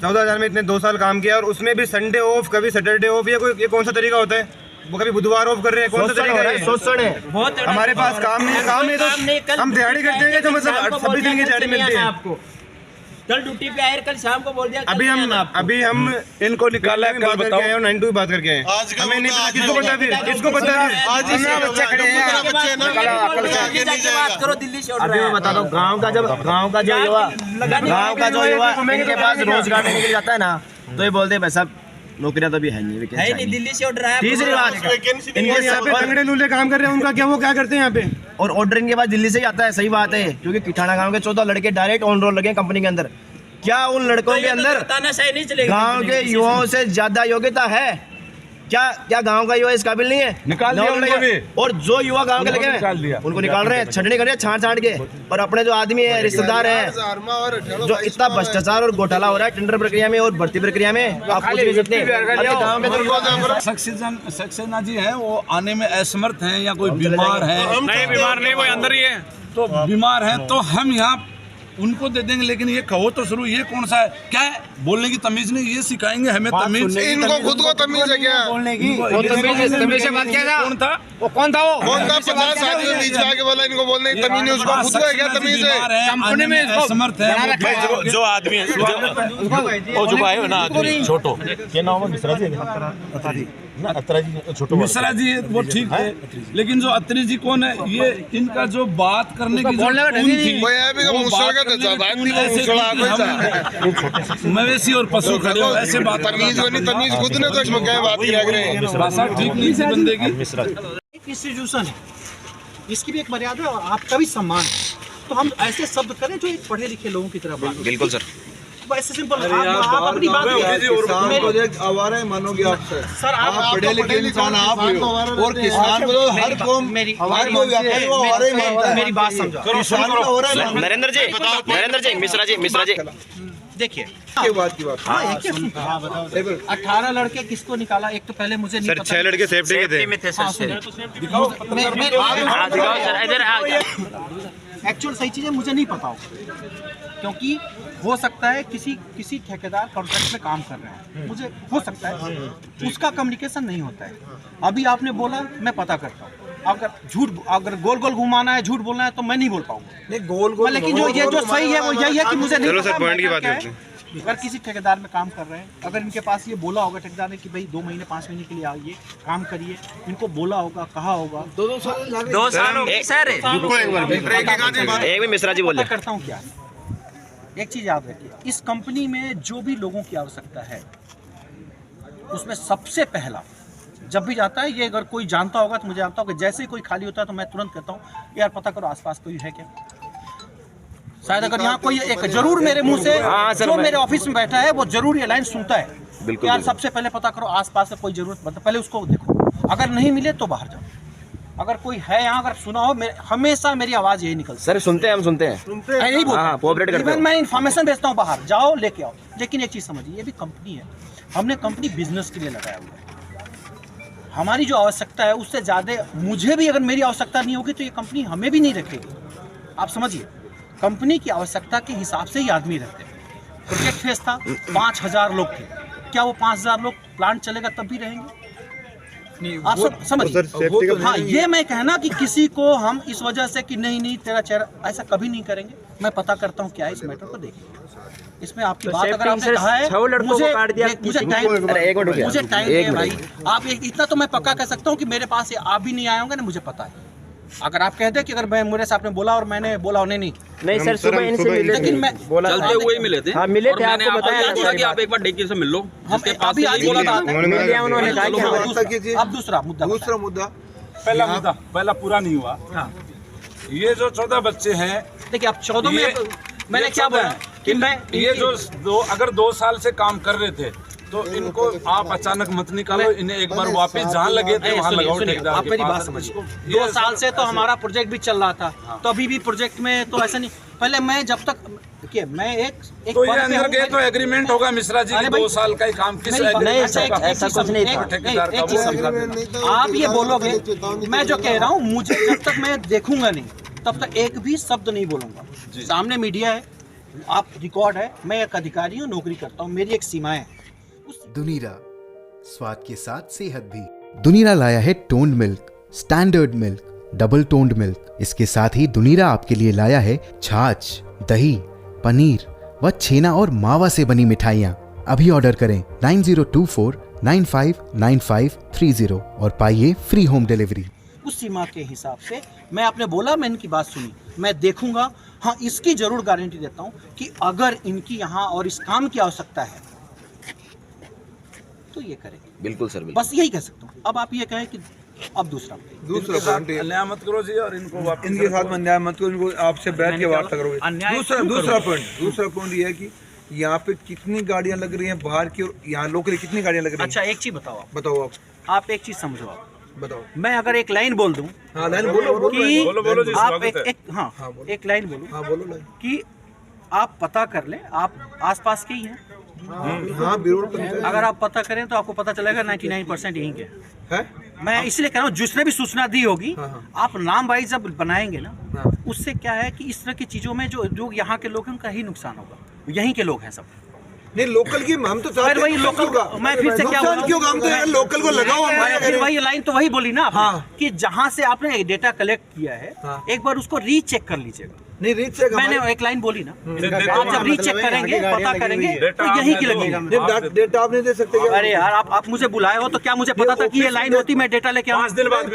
14,000 में इतने 2 साल काम किया, और उसमें भी संडे ऑफ, कभी सैटरडे ऑफ। ये कौन सा तरीका होता है? वो कभी बुधवार ऑफ कर रहे हैं, कौन सा तरीका है? शोषण है। हमारे पास काम नहीं तो हम दिहाड़ी करते हैं, तो मतलब 26 दिन की दिहाड़ी मिलती है आपको। कल ड्यूटी पे आए, कल शाम को बोल दिया। अभी हम इनको निकाला है, कल बताओ। 9 to 5 बात करके आए, हमें नहीं पता, किसको पता? फिर किसको पता? बच्चे खड़े हैं, बात करो, दिल्ली से अभी मैं बता दूं, गांव का जो युवा इनके पास रोजगार देने के लिए जाता है ना, तो ये बोलते हैं भाई साहब नौकरियां तो भी है नहीं, दिल्ली से ऑर्डर आया। तीसरी बात, इनके यहाँ पे तंगड़े लूले काम कर रहे हैं, उनका क्या, वो क्या करते हैं यहाँ पे? और ऑर्डर इनके पास दिल्ली से ही आता है। सही बात है, क्योंकि किठाना गांव के 14 लड़के डायरेक्ट ऑन रोल लगे कंपनी के अंदर। क्या उन लड़कों के अंदर नहीं चलेगा? गांव के युवाओं से ज्यादा योग्यता है क्या गांव का युवा इस काबिल नहीं है? निकाल दिया उनको भी। और जो युवा गांव के लगे निकाल दिया, उनको निकाल रहे हैं, छटनी कर रहे हैं छांट के। और अपने जो आदमी है, रिश्तेदार है, जो इतना भ्रष्टाचार और घोटाला हो रहा है टेंडर प्रक्रिया में और भर्ती प्रक्रिया में, आप कुछ नहीं सकते। गाँव के सक्सेना जी हैं, वो आने में असमर्थ हैं, या कोई बीमार है? नहीं बीमार नहीं, वो अंदर ही है। तो बीमार है तो हम यहाँ उनको दे देंगे, लेकिन ये कहो तो शुरू, ये कौन सा है? क्या है बोलने की तमीज नहीं, ये सिखाएंगे हमें तमीज। इनको खुद को तमीज है क्या? बोलने की तमीज से बात क्या? कौन था वो? 50 आदमी बीच में आके बोला इनको बोलने की तमीज नहीं, उसको खुद को है क्या तमीज है? कंपनी में असमर्थ है जो आदमी वो जो आए ना आदमी छोटो, क्या नाम है? मिश्रा जी ना, अत्रा जी छोटो मिश्रा जी, वो ठीक है, लेकिन जो अत्री जी कौन है? ये इनका जो बात करने की जो टोन थी, मवेशी और पशु खड़े हो ऐसे बात, तमीज खुद ने तो इसमें क्या बात की भाषा ठीक नहीं थी बंदे की। एक इंस्टीट्यूशन है, इसकी भी एक मर्यादा है और आपका भी सम्मान है। तो हम ऐसे शब्द करें जो एक पढ़े लिखे लोगों की तरह बात। बिल्कुल सर, ऐसे सिंपल आप अपनी बात आवारा मानोगे आप सर, आप पढ़े लिखे इंसान आप हो, और किसान को हर कौम मेरी बात समझो। नरेंद्र जी, मिश्रा जी देखिए, के बाद की बात। हाँ, 18 लड़के किसको निकाला? एक तो पहले मुझे नहीं पता। 6 लड़के सेफ्टी के थे। एक्चुअल सही चीजें मुझे नहीं पता होगा, क्योंकि हो सकता है किसी ठेकेदार कॉन्ट्रैक्ट पे काम कर रहे हैं, मुझे हो सकता है उसका कम्युनिकेशन नहीं होता है। अभी आपने बोला, मैं पता करता हूँ। अगर गोल घुमाना है, झूठ बोलना है, तो मैं नहीं बोल पाऊंगा। नहीं गोल लेकिन जो सही है वो यही है कि मुझे नहीं पता। पॉइंट की बात है। अगर किसी ठेकेदार में काम कर रहे हैं, अगर इनके पास ये बोला होगा ठेकेदार ने कि भाई 2 महीने 5 महीने के लिए आइए काम करिए, इनको बोला होगा, कहा होगा। 2 साल हो गए सर। एक भी मिश्रा जी बोले। करता हूँ क्या, एक चीज याद रखिए, इस कंपनी में जो भी लोगों की आवश्यकता है, उसमें सबसे पहला जब भी जाता है, ये अगर कोई जानता होगा तो मुझे जानता होगा, जैसे ही कोई खाली होता है तो मैं तुरंत कहता हूँ यार पता करो आसपास कोई है क्या। शायद अगर यहाँ कोई एक जरूर मेरे मुंह से जो मेरे ऑफिस में बैठा है वो जरूर ये लाइन सुनता है, बिल्कुल यार सबसे पहले पता करो आसपास से कोई जरूरत, मतलब पहले उसको देखो, अगर नहीं मिले तो बाहर जाओ। अगर कोई है यहाँ, अगर सुना हो, हमेशा मेरी आवाज यही निकलती है। सर सुनते हैं, हम सुनते हैं, यही बोलता हूँ। मैं इन्फॉर्मेशन भेजता हूँ बाहर, जाओ लेके आओ। लेकिन एक चीज समझिए, ये भी कंपनी है, हमने कंपनी बिजनेस के लिए लगाया हुआ है। हमारी जो आवश्यकता है उससे ज्यादा मुझे भी अगर मेरी आवश्यकता नहीं होगी तो ये कंपनी हमें भी नहीं रखेगी। आप समझिए, कंपनी की आवश्यकता के हिसाब से ही आदमी रहते हैं। प्रोजेक्ट फेस था, 5000 लोग थे, क्या वो 5000 लोग प्लांट चलेगा तब भी रहेंगे? आप समझिए। हाँ, ये मैं कहना कि किसी को हम इस वजह से कि नहीं तेरा चेहरा, ऐसा कभी नहीं करेंगे। मैं पता करता हूँ क्या है इस मैटर को, देखिए इसमें आपकी बात अगर आपने कहा है मुझे टाइम है भाई, आप इतना तो मैं पक्का कह सकता हूँ कि मेरे पास आप भी नहीं आए होंगे ना, मुझे पता है। अगर आप कहते कि अगर मैं मेरे से आपने बोला और मैंने बोला नहीं सर, सुबह इनसे मिले, लेकिन मैं चलते हुए मिले थे। हाँ, मिले थे, मैंने आपको आपको बताया बोला कि आप एक बार डेकी से मिल लो। हम अभी आज बोला था उन्होंने कहा कि अब दूसरा मुद्दा पहला पूरा नहीं हुआ। हाँ, ये जो 14 बच्चे हैं, देखिए आप 14 में मैंने क्या बोला कि मैं ये जो अगर 2 साल से काम कर रहे थे तो इनको आप अचानक मत निकालो, इन्हें एक बार वापस जहाँ लगे थे वहाँ लगाओ ठेकेदार आप के मेरी पास। बात समझिए। 2 साल से तो हमारा प्रोजेक्ट भी चल रहा था, तो अभी भी प्रोजेक्ट में तो ऐसा नहीं। पहले मैं जब तक देखिए मैं एक तो ये अंदर गए तो एग्रीमेंट होगा मिश्रा जी की 2 साल का ही काम किस ऐसा कुछ नहीं था। ठेकेदार का एक चीज समझा, आप ये बोलोगे, मैं जो कह रहा हूँ, मुझे जब तक मैं देखूंगा नहीं तब तक एक भी शब्द नहीं बोलूंगा। सामने मीडिया है, आप रिकॉर्ड है, मैं एक अधिकारी हूँ, नौकरी करता हूँ, मेरी एक सीमाएं है। दुनीरा, स्वाद के साथ सेहत भी। दुनीरा लाया है toned milk, standard milk, double toned milk. इसके साथ ही दुनीरा आपके लिए लाया है छाछ, दही, पनीर व छेना और मावा से बनी मिठाइयाँ। अभी ऑर्डर करें 9024959530 और पाइए फ्री होम डिलीवरी। उस सीमा के हिसाब से मैं आपने बोला, मैं इनकी बात सुनी, मैं देखूंगा। हाँ, इसकी जरूर गारंटी देता हूँ कि अगर इनकी यहाँ और इस काम की आवश्यकता है तो ये करेंगे। बिल्कुल सर, बिल्कुल। बस यही कह सकता हूँ। अब आप ये कहें कि अब दूसरा पॉइंट है, अन्याय मत करो जी, और इनको वापस इनके साथ में अन्याय मत करो, इनको आपसे बैठ के वार्ता करोगे। दूसरा पॉइंट ये है कि यहाँ पे कितनी गाड़ियाँ लग रही हैं बाहर की और यहाँ लोकल कितनी गाड़ियाँ लग रही हैं? अच्छा, एक चीज बताओ आप एक चीज समझो। आप बताओ। मैं अगर एक लाइन बोल दूं, हाँ लाइन बोलो कि बोलो जी, आप स्वागत है। एक लाइन बोलो। हाँ बोलो लाइन। कि आप पता कर लें, आप आसपास के ही हैं। हाँ बिल्कुल। अगर आप पता करें तो आपको पता चलेगा 99% यहीं के है। मैं इसलिए कह रहा हूँ, जिसने भी सूचना दी होगी, आप नाम वाइज जब बनाएंगे ना, उससे क्या है कि इस तरह की चीजों में जो यहाँ के लोग हैं उनका ही नुकसान होगा। यहीं के लोग हैं सब। नहीं लोकल की हम तो फिर वही लोकल का मैं फिर से क्या बोल क्यों काम तो यार लोकल को लगाओ। फिर वही लाइन तो वही बोली ना आपने, कि जहाँ से आपने डेटा कलेक्ट किया है, एक बार उसको रीचेक कर लीजिएगा। नहीं रीचेक मैंने एक लाइन बोली ना, आप जब रीचेक करेंगे, पता करेंगे तो यही की लगेगी। डेटा आप नहीं दे सकते क्या? अरे यार, आप मुझे बुलाए हो तो क्या मुझे पता था कि ये लाइन होती, मैं डेटा लेके आऊँ? 5 दिन बाद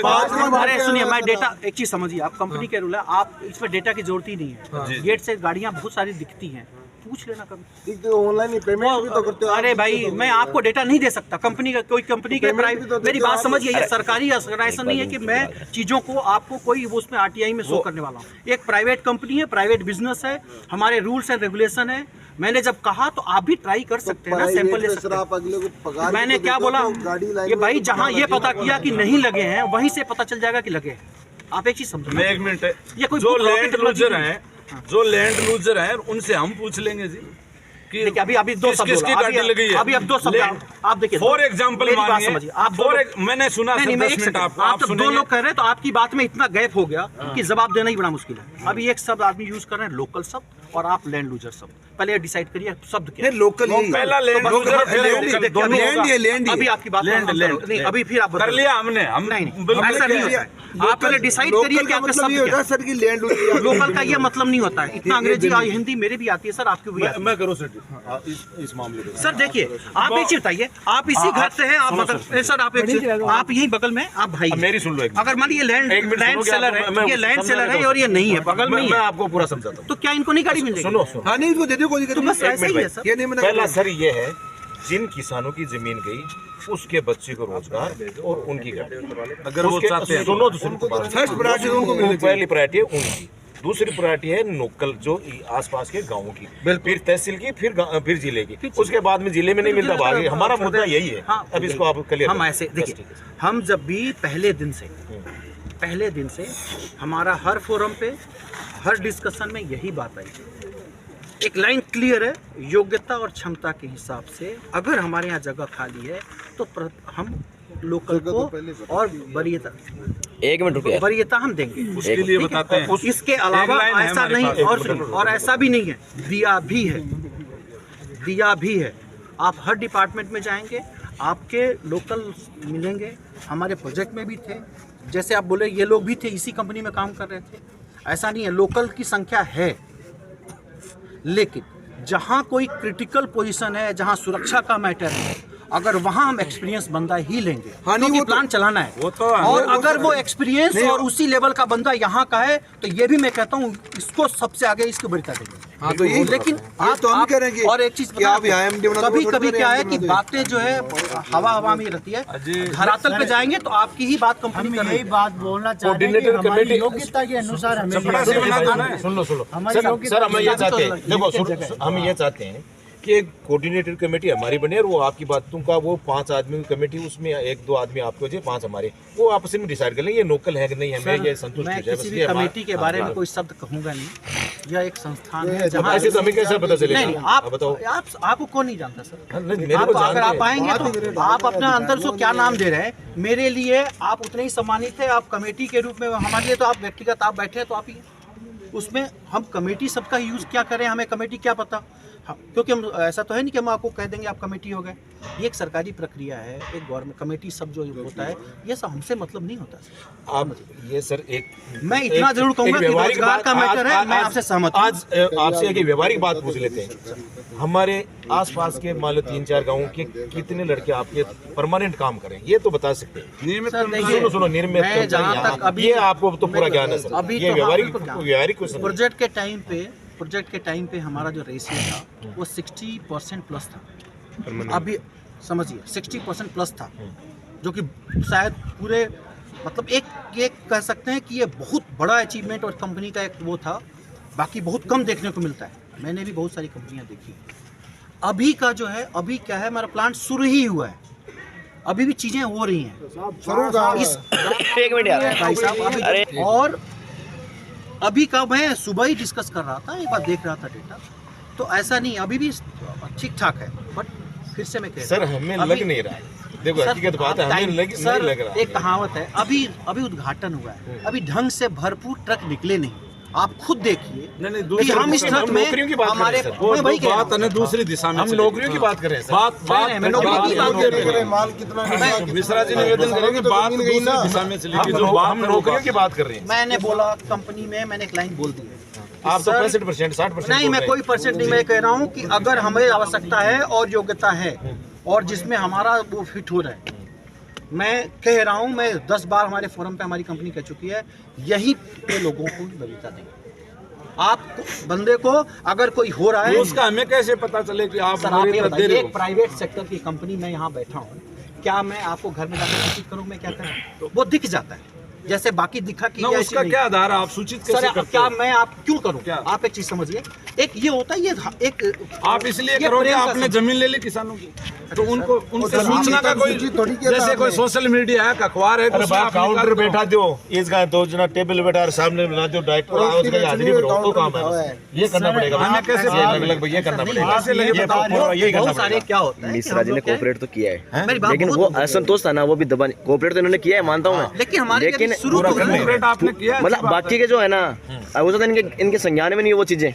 अरे सुनिए, मैं डेटा, एक चीज समझिए, आप कंपनी के रूल है, आप इसमें डेटा की जरूरत ही नहीं है। गेट से गाड़ियाँ बहुत सारी दिखती हैं, पूछ लेना कभी। ऑनलाइन पेमेंट भी तो करते हो। अरे भाई, मैं आपको डेटा नहीं दे सकता। कंपनी का कोई कंपनी के प्राइवेट, मेरी बात समझिए, ये सरकारी ऑर्गेनाइजेशन नहीं है कि मैं चीजों को आपको कोई उसमें आरटीआई में शो करने वाला हूँ। एक प्राइवेट कंपनी है, प्राइवेट बिजनेस है, हमारे रूल्स एंड रेगुलेशन है। मैंने जब कहा तो आप भी ट्राई कर सकते हैं ना, सैंपल ले सकते हैं। मैंने क्या बोला कि भाई जहाँ ये पता किया कि नहीं लगे हैं, वहीं से पता चल जाएगा कि लगे हैं। आप एक चीज समझो, मैं 1 मिनट, ये कोई जो लैंड लूजर हैं, जो लैंड लूजर हैं उनसे हम पूछ लेंगे जी कि देखिए अभी 2 शब्द किसकी गाड़ी लगी है। अभी 2 शब्द आप देखिए। फॉर एग्जांपल मेरी बात मानिए, समझिए, आप मैंने सुना नहीं, मैं 10 एक मिनट सेकंड, आपको, आप जब 2 सुनेंगे। लोग कह रहे हैं तो आपकी बात में इतना गैप हो गया कि जवाब देना ही बड़ा मुश्किल है। अभी एक शब्द आदमी यूज कर रहे हैं, लोकल शब्द, और आप लैंड लूजर शब्द। पहले डिसाइड करिए शब्द क्या है। लोकल पहला लैंड लूजर, लैंड अभी आपकी बात नहीं, अभी फिर आप कर लिया हमने, हम नहीं, ऐसा नहीं होता। आप पहले डिसाइड करिए कि आपका शब्द क्या है। सर की लैंड लोकल का ये मतलब नहीं होता है। इतना अंग्रेजी और हिंदी मेरे भी आती है सर, आपकी भी आती है। मैं करो सर इस मामले में। सर देखिए, आप एक चीज बताइए, आप इसी घर से हैं, आप बगल, सर आप एक चीज, आप यही बगल में, आप भाई मेरी सुन लो। अगर मान लीजिए लैंड सेलर है, ये लैंड सेलर है और ये नहीं है, बगल में ही मैं है, आपको पूरा समझाता हूँ। तो क्या इनको नहीं गाड़ी मिलेगी? सुनो हाँ नहीं इसको दे दो, कोई तो बस ऐसा ही है सर। ये नहीं मैंने पहला सर ये है, जिन किसानों की जमीन गई उसके बच्चे को रोजगार और उनकी गाड़ी, अगर वो चाहते हैं, सुनो तो सुनो, फर्स्ट प्रायोरिटी उनको मिलनी चाहिए। पहली प्रायोरिटी है उनकी, दूसरी प्रायोरिटी है लोकल जो आसपास के गांवों की, फिर तहसील की, फिर जिले की, उसके बाद में जिले में नहीं मिलता भागे। हमारा मुद्दा यही है। अब इसको आप क्लियर हम ऐसे देखिए, हम जब भी पहले दिन से हमारा हर फोरम पे, हर डिस्कशन में यही बात आई, एक लाइन क्लियर है, योग्यता और क्षमता के हिसाब से अगर हमारे यहाँ जगह खाली है तो हम लोकल को और वरीयता, 1 मिनट रुकिए, वरीयता हम देंगे। उसके लिए बताते हैं। इसके अलावा ऐसा नहीं, और ऐसा भी नहीं है, दिया भी है। आप हर डिपार्टमेंट में जाएंगे, आपके लोकल मिलेंगे, हमारे प्रोजेक्ट में भी थे, जैसे आप बोले ये लोग भी थे, इसी कंपनी में काम कर रहे थे। ऐसा नहीं है, लोकल की संख्या है, लेकिन जहाँ कोई क्रिटिकल पोजीशन है, जहाँ सुरक्षा का मैटर है, अगर वहाँ हम एक्सपीरियंस बंदा ही लेंगे, हाँ, नहीं, क्योंकि वो तो- प्लान चलाना है। वो तो और अगर वो एक्सपीरियंस और उसी लेवल का बंदा यहाँ का है, तो ये भी मैं कहता हूँ इसको सबसे आगे इसको बरिता देंगे। हाँ, तो यही लेकिन ये तो हम करेंगे। और एक चीज कि आप यहाँ MD बना दो, कभी थोड़ी कभी देर क्या है MD कि बना दो। बातें जो है हवा में रहती है, धरातल पे जाएंगे तो आपकी ही बात कंपनी हम कर रही यही है। बात बोलना चाह रहे हैं कि हमारी योग्यता के अनुसार हमें लिया जाए। सुन लो हमारी योग्यता सर हम ये के चाहते हैं, अनुसार देखो हम ये चाहते हैं कि एक कोऑर्डिनेटर कमेटी हमारी बने और वो आपकी बातों का वो 5 आदमी की कमेटी, उसमें 1-2 आदमी आपको जो 5 हमारे, वो आपस में डिसाइड कर लें ये लोकल है कि नहीं, हमें ये संतुष्ट मैं हो जाए। किसी बस भी ये कमेटी के बारे में हाँ, कोई शब्द कहूंगा नहीं। यह एक संस्थान है जहाँ ऐसे तो हमें कैसे पता चलेगा? नहीं आप बताओ। आपको कौन नहीं जानता सर? हाँ, नहीं, मेरे आप को अगर आप जानते आएंगे तो आप अपना अंदर से क्या नाम दे रहे हैं, मेरे लिए आप उतने ही सम्मानित है। आप कमेटी के रूप में, हमारे लिए तो आप व्यक्तिगत आप बैठे हैं तो आप ही, उसमें हम कमेटी सबका यूज क्या करें, हमें कमेटी क्या पता। हाँ, क्योंकि हम ऐसा तो है नहीं कि हम आपको कह देंगे आप कमेटी हो गए। ये एक सरकारी प्रक्रिया है, एक गवर्नमेंट कमेटी सब जो होता है, ये सब हमसे मतलब नहीं होता। आप ये सर एक मैं इतना जरूर कहूंगा कि व्यवहारिक रोजगार बात- का मैटर है, आज- मैं आज- आपसे सहमत हूं। आज आपसे एक व्यवहारिक बात पूछ लेते हैं। हमारे आसपास के मान लो 3-4 गाँव के कितने लड़के आपके परमानेंट काम करें, ये तो बता सकते हैं। नियमित सर, देखिए, सुनो निर्मित मैं जहाँ तक अभी- ये आपको तो पूरा ज्ञान है सर। अभी ये तो व्यवहारिक हाँ, व्यवहारिक क्वेश्चन है। प्रोजेक्ट के टाइम पे हमारा जो रेशियो था वो 60% प्लस था। अभी समझिए 60% प्लस था, जो कि शायद पूरे मतलब एक कह सकते हैं कि ये बहुत बड़ा अचीवमेंट और कंपनी का एक वो था। बाकी बहुत कम देखने को मिलता है, मैंने भी बहुत सारी कंपनियां देखी। अभी का जो है, अभी क्या है, हमारा प्लांट शुरू ही हुआ है, अभी भी चीज़ें हो रही हैं इस एक मिनट यार। भाई साहब अभी। और अभी का मैं सुबह ही डिस्कस कर रहा था, एक बार देख रहा था डेटा, तो ऐसा नहीं, अभी भी ठीक ठाक है। बट फिर से मैं कह सर हमें लग नहीं रहा है, देखो हकीकत बात है, हमें नहीं लग रहा। एक कहावत है, अभी उद्घाटन हुआ है, अभी ढंग से भरपूर ट्रक निकले नहीं। आप खुद देखिए कि हम इस ट्रक में नौकरियों की बात हमारे कर रहे हैं सर। मैं वही कह रहा हूँ। बात है दूसरी दिशा में, हम नौकरियों की बात कर रहे हैं सर। मैं नौकरी की बात कर रहा हूँ। माल कितना मिश्रा जी निवेदन करेंगे, बात दूसरी दिशा में चलेगी। जो बात हम नौकरियों की बात कर रहे हैं। मैंने बोला कंपनी में, मैंने एक लाइन बोल दी है। आप तो सर, 65% 60% नहीं, मैं कोई परसेंट नहीं, मैं कह रहा हूँ कि अगर हमें आवश्यकता है और योग्यता है और जिसमें हमारा वो फिट हो रहा है, मैं कह रहा हूँ, मैं 10 बार हमारे फोरम पे हमारी कंपनी कह चुकी है, यही पे लोगों को वरीयता देंगे। आप बंदे को अगर कोई हो रहा है, उसका हमें कैसे पता चले कि आप सर आप ये वरीयता दे बताइए, रहे एक हो? प्राइवेट सेक्टर की कंपनी में यहाँ बैठा हूँ, क्या मैं आपको घर में जाकर सूचित करूँ मैं क्या करूँ? वो दिख जाता है, जैसे बाकी दिखा कि ना, ये उसका ऐसी क्या नहीं। आधार है? आप सूचित कैसे सर करते क्या हो? मैं आप क्यों करूं? क्या? आप एक चीज समझिए, एक ये होता है, ये एक आप इसलिए ये करोगे, प्रेम का आपने सब- जमीन ले ली किसानों की, तो उनको उनसे जमीन सूचना का की कोई, सूची थोड़ी किया था जैसे कोई आपने। सोशल मीडिया है, अखबार है, अरे उसमें बाप आप काउंटर निकाल बैठा दो। दो, इसका 2 जना टेबल बैठा सामने बना दो, डायरेक्टर उसका हाजिरी पर हो, तो काम है बस। ये करना पड़ेगा। हमें कैसे ये अलग ये करना पड़ेगा। कैसे लगे ये बता रहे हो? यही करना बहुत सारे पड़ेगा। क्या होता है कि मिश्रा हम जी ने लोग क्या है, कोऑपरेट तो किया है, मेरी बात लेकिन बहुत वो होती है। असंतोष था ना, वो भी दबाने कोऑपरेट तो इन्होंने किया है, मानता हूँ मैं। लेकिन हमारे लेकिन शुरू तो हुआ है। कॉर्पोरेट आपने किया, अच्छी मतलब बात बाकी है। के जो है ना, वो तो इनके संज्ञान में नहीं है वो चीजें।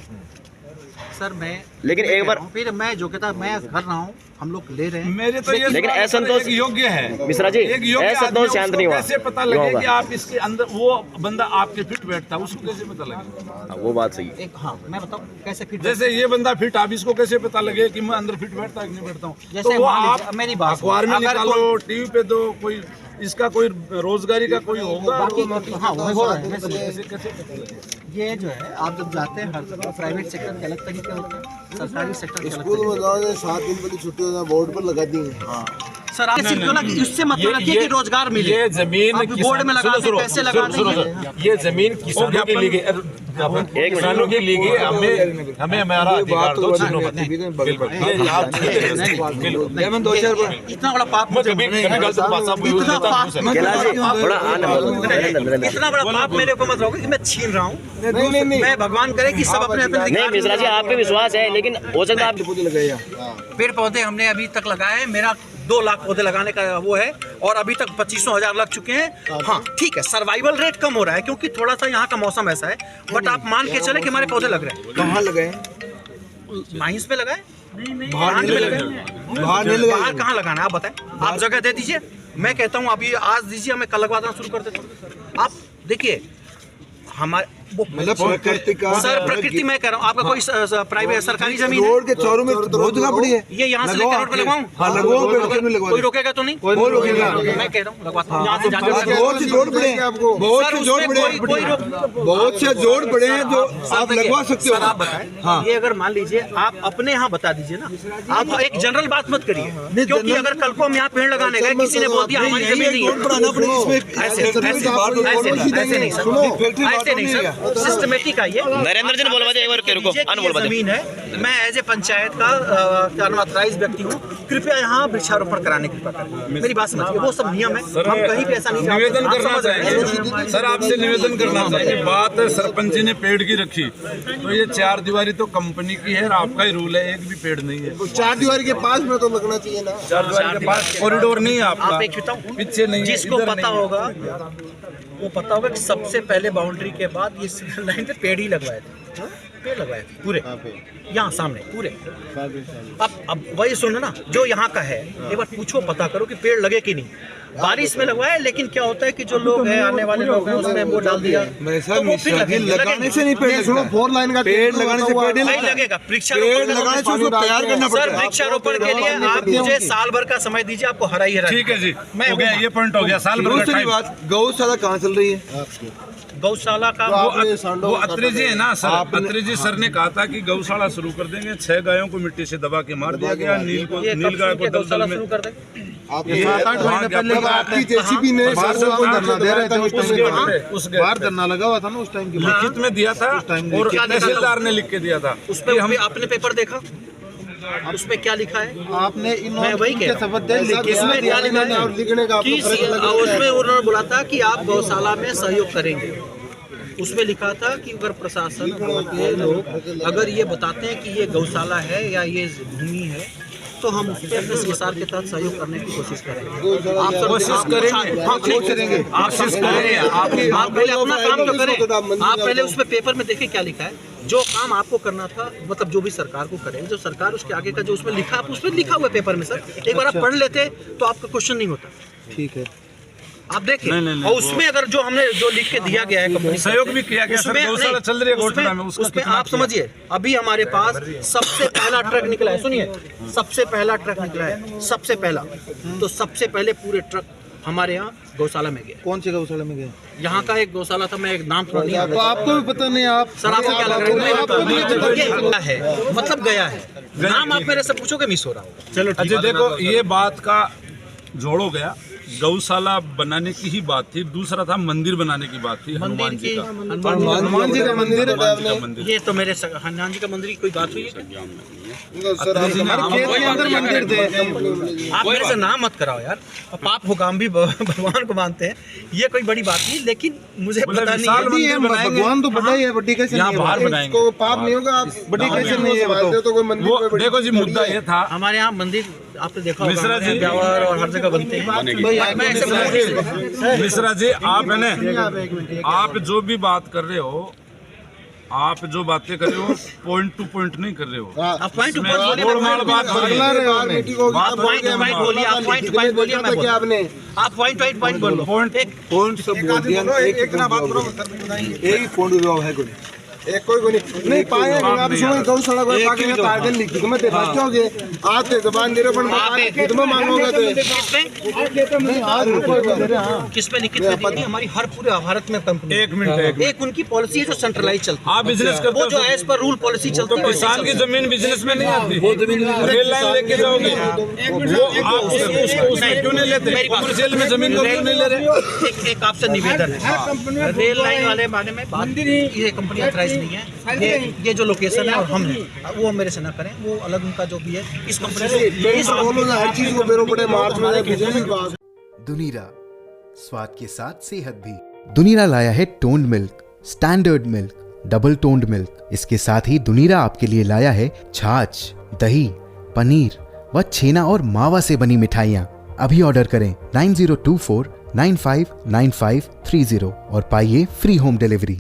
सर मैं लेकिन मैं एक कह बार- रहा हूं, फिर मैं जो कहता मैं कर रहा हूँ, हम लोग ले रहे हैं। मेरे तो ये लेकिन सवाल असंतोष- एक योग्य है मिश्रा जी, एक योग्य असंतोष आदमी, शांत उसको नहीं हुआ। कैसे पता क्यों लगे होगा? कि आप इसके अंदर वो बंदा आपके फिट बैठता है, उसको कैसे पता लगे? हाँ, वो बात सही है। एक हाँ मैं बताऊँ कैसे फिट जैसे ये बंदा फिट, आप इसको कैसे पता लगे कि मैं अंदर फिट बैठता है कि नहीं बैठता हूँ? जैसे तो वो मान आप लीजिए, मेरी बात अखबार में अगर निकालो, टीवी पे दो, कोई इसका कोई रोजगारी का कोई होगा। बाकी हाँ वो हो रहा है, मैं समझ गया। कैसे कैसे पता लगे? ये जो है आप जब जाते हैं हर जगह, प्राइवेट सेक्टर के अलग तरीके होते हैं, सरकारी सेक्टर के अलग स्कूल तरीके में जाओ 7 दिन वाली छुट्टी होता है, बोर्ड पर लगा दी है। सर आप सिर्फ ना कि इससे मतलब रखिए कि रोजगार मिले। ये जमीन आप बोर्ड में लगा दें, पैसे लगा देंगे। ये जमीन किसानों के लिए किसानों के लिए हमें हमारा अधिकार दो, छीनो मत। बिल्कुल ये आप बिल्कुल इतना बड़ा पाप मैं कभी गलत भाषा यूज इतना करता पाप हूं कैलाश जी, थोड़ा आने इतना बड़ा पाप मेरे को मत रहोगे कि मैं छीन रहा हूँ। मैं भगवान करे कि सब अपने अपने नहीं मिश्रा जी, आप पे विश्वास है, लेकिन हो सकता है आप पेड़ पौधे हमने अभी तक लगाए, मेरा 2 लाख पौधे लगाने का वो है, और अभी तक 25,000 लग चुके हैं। हाँ ठीक है, सर्वाइवल रेट कम हो रहा है क्योंकि थोड़ा सा यहाँ का मौसम ऐसा है, बट आप मान के चले कि हमारे पौधे लग रहे हैं। कहाँ लगे? माइंस पे लगाए, बाहर नहीं लगाए, बाहर नहीं लगाए। बाहर कहाँ लगाना है आप बताएं। आप जगह दे दीजिए, मैं कहता हूँ अभी आज दीजिए, हमें कल लगवा देना शुरू कर देते हैं। आप देखिए हमारे मतलब प्रकृति का सर, प्रकृति मैं कह रहा हूँ, आपका कोई प्राइवेट सरकारी जमीन है? रोड के चारों में बहुत जगह पड़ी है। ये यहाँ से लेकर रोड पे लगवाऊँ? हाँ लगवाओ, कोई रोकेगा तो नहीं? कोई रोकेगा। मैं कह रहा हूँ लगवाता हूँ, यहाँ से जाकर बहुत से जोड़ पड़े हैं आपको, बहुत से जोड़ पड़े हैं, बहुत से जोड़ पड़े हैं जो आप लगवा सकते हो। सर आप बताएं, ये अगर मान लीजिए आप अपने यहाँ बता दीजिए ना, आप एक जनरल बात मत करिए, क्योंकि अगर कल को हम यहाँ पेड़ लगाने गए, किसी ने बोल दिया हमारी जमीन नहीं है, ऐसे नहीं सर, सिस्टमेटिक आइए। नरेंद्र जी ने बोलवा दिया, एक बार रुको, ये जमीन है, मैं एज ए पंचायत का अनऑथराइज्ड व्यक्ति हूँ, कृपया यहाँ वृक्षारोपण कराने की कृपा करें। मेरी बात समझिए, वो सब नियम है, हम कहीं पे ऐसा नहीं निवेदन करना चाहेंगे सर, आपसे निवेदन करना चाहेंगे। बात सरपंच जी ने पेड़ की रखी, तो ये 4 दीवारी तो कंपनी की है और आपका ही रूल है, एक भी पेड़ नहीं है। 4 दीवारी के पास में तो लगना चाहिए ना। 4 दीवारी के पास कॉरिडोर नहीं है आपका, आप एक बताऊं, पीछे नहीं है, जिसको इधर पता नहीं है। होगा वो पता होगा कि सबसे पहले बाउंड्री के बाद ये सिंगल लाइन पे पेड़ ही लगवाए थे, पेड़ लगवाए थे पूरे यहाँ सामने पूरे। अब वही सुनो ना, जो यहाँ का है एक बार पूछो, पता करो कि पेड़ लगे कि नहीं। बारिश में लगवाए, लेकिन क्या होता है कि जो लोग हैं, आने वाले लोग हैं, उसमें वो डाल दिया, तो वो फिर लगाने से नहीं पेड़, सुनो 4 लाइन का पेड़ लगाने से पेड़ नहीं लगेगा। पेड़ लगाने से उसको तैयार करना सर, पड़ता है। वृक्षारोपण के लिए आप मुझे साल भर का समय दीजिए, आपको हरा ही हरा। ठीक है जी, मैं हो गया, ये पॉइंट हो गया। साल भर का दूसरी टाइम। बात, गौशाला कहाँ चल रही है? गौशाला का वो अत्री जी है ना सर, अत्री जी सर ने कहा था कि गौशाला शुरू कर देंगे। 6 गायों को मिट्टी से दबा के मार दिया गया, नील गाय को गौशाला दलदल शुरू में। कर दें। ये 7-8 महीने पहले आपकी जेसीबी ने शासन को धरना दे रहा था, उस बाहर धरना लगा हुआ था ना उस टाइम की। लिखित में दिया था और तहसीलदार ने लिख के दिया था। उस पे आपने पेपर देखा, उसमें क्या लिखा है? आपने मैं वही कह रहा हूं, इसमें क्या लिखा है और लिखने का कि उसमें उन्होंने बोला था कि आप गौशाला में सहयोग करेंगे। उसमें लिखा था कि अगर प्रशासन के लोग अगर ये बताते हैं कि ये गौशाला है या ये भूमि है, तो हम उस पर CSR के तहत सहयोग करने की कोशिश करेंगे। आप कोशिश करेंगे, आप पहले अपना काम तो करें। आप पहले उस पर पेपर में देखें क्या लिखा है। जो काम आपको करना था, मतलब जो भी सरकार को करे, जो सरकार उसके आगे का जो उसमें लिखा, आप उसमें लिखा हुआ पेपर में सर, एक बार आप पढ़ लेते तो आपका क्वेश्चन नहीं होता। ठीक है, आप देखिए, और उसमें अगर जो हमने जो लिख के दिया गया है कंपनी सहयोग भी किया गया सर, गौशाला चल रही है गौशाला में, उसमें आप समझिए, अभी हमारे पास सबसे पहला ट्रक निकला है, सुनिए, सबसे पहला ट्रक निकला है, सबसे पहला। तो सबसे पहले पूरे ट्रक हमारे यहाँ गौशाला में गए। कौन सी गौशाला में गए? यहाँ का एक गौशाला था, मैं एक नाम थोड़ा नहीं, तो आपको भी पता नहीं, आप सर आपको क्या लग रहा है? मतलब गया है, नाम आप मेरे से पूछोगे मिस हो रहा होगा। चलो अच्छा देखो, ये बात का जोड़ हो गया। गौशाला बनाने की ही बात थी, दूसरा था मंदिर बनाने की बात थी। हनुमान जी का हनुमान जी का मंदिर है। मंदिर, ये तो मेरे हनुमान जी का मंदिर की कोई बात हुई है? अंदर मंदिर थे। आप मेरे से नाम मत कराओ यार, पाप होगा, हम भी भगवान को मानते हैं, ये कोई बड़ी बात नहीं, लेकिन मुझे पता नहीं है। भगवान तो बड़ा ही है, बड़ी कैसे यहाँ बाहर बनाएंगे, पाप नहीं होगा, आप बड़ी कैसे नहीं है तो कोई मंदिर। वो देखो जी, मुद्दा ये था, हमारे यहाँ मंदिर आपने देखा मिश्रा जी, ब्यावर और हर जगह बनते हैं। मिश्रा जी, आप है ना, आप जो भी बात कर रहे हो, आप जो बातें कर रहे हो पॉइंट टू पॉइंट नहीं कर रहे हो। आप पॉइंट टू बात बोलिए, पॉइंट बोलिए, आप पॉइंट बोलिए, आप पॉइंट बोलो, पॉइंट सब बोल दिया। एक ना बात करो, एक ही पॉइंट है कोई एक कोई नहीं पाए। आप सुनो, गौशाला को पाके में कागज लिखी तो मैं ते बच्चोगे आते जबान दे रहे पण तुम मांगोगे तो नहीं आज किस पे लिखित है? हमारी हर पूरे भारत में कंपनी, एक मिनट, एक उनकी पॉलिसी है जो सेंट्रलाइज चलती है। आप बिजनेस करते वो हो जो एज पर रूल पॉलिसी चलती है, किसान की जमीन बिजनेस में नहीं आती। रेल लाइन लेके जाओगे, वो आप उसमें क्यों नहीं लेते? कमर्शियल में जमीन को क्यों नहीं ले रहे? एक आपसे निवेदन है, रेल लाइन वाले बारे में बात, ये कंपनी ऑथराइज नहीं है, ये जो लोकेशन है और हम हैं, वो मेरे से ना करें, वो अलग उनका जो भी है। इस कंपनी से हर चीज को बेरो बड़े मार्च में दुनीरा, स्वाद के साथ सेहत भी। दुनीरा लाया है toned milk, standard milk, double toned milk. इसके साथ ही दुनीरा आपके लिए लाया है छाछ, दही, पनीर व छेना और मावा से बनी मिठाइयाँ। अभी ऑर्डर करें 9024959530 और पाइए फ्री होम डिलीवरी।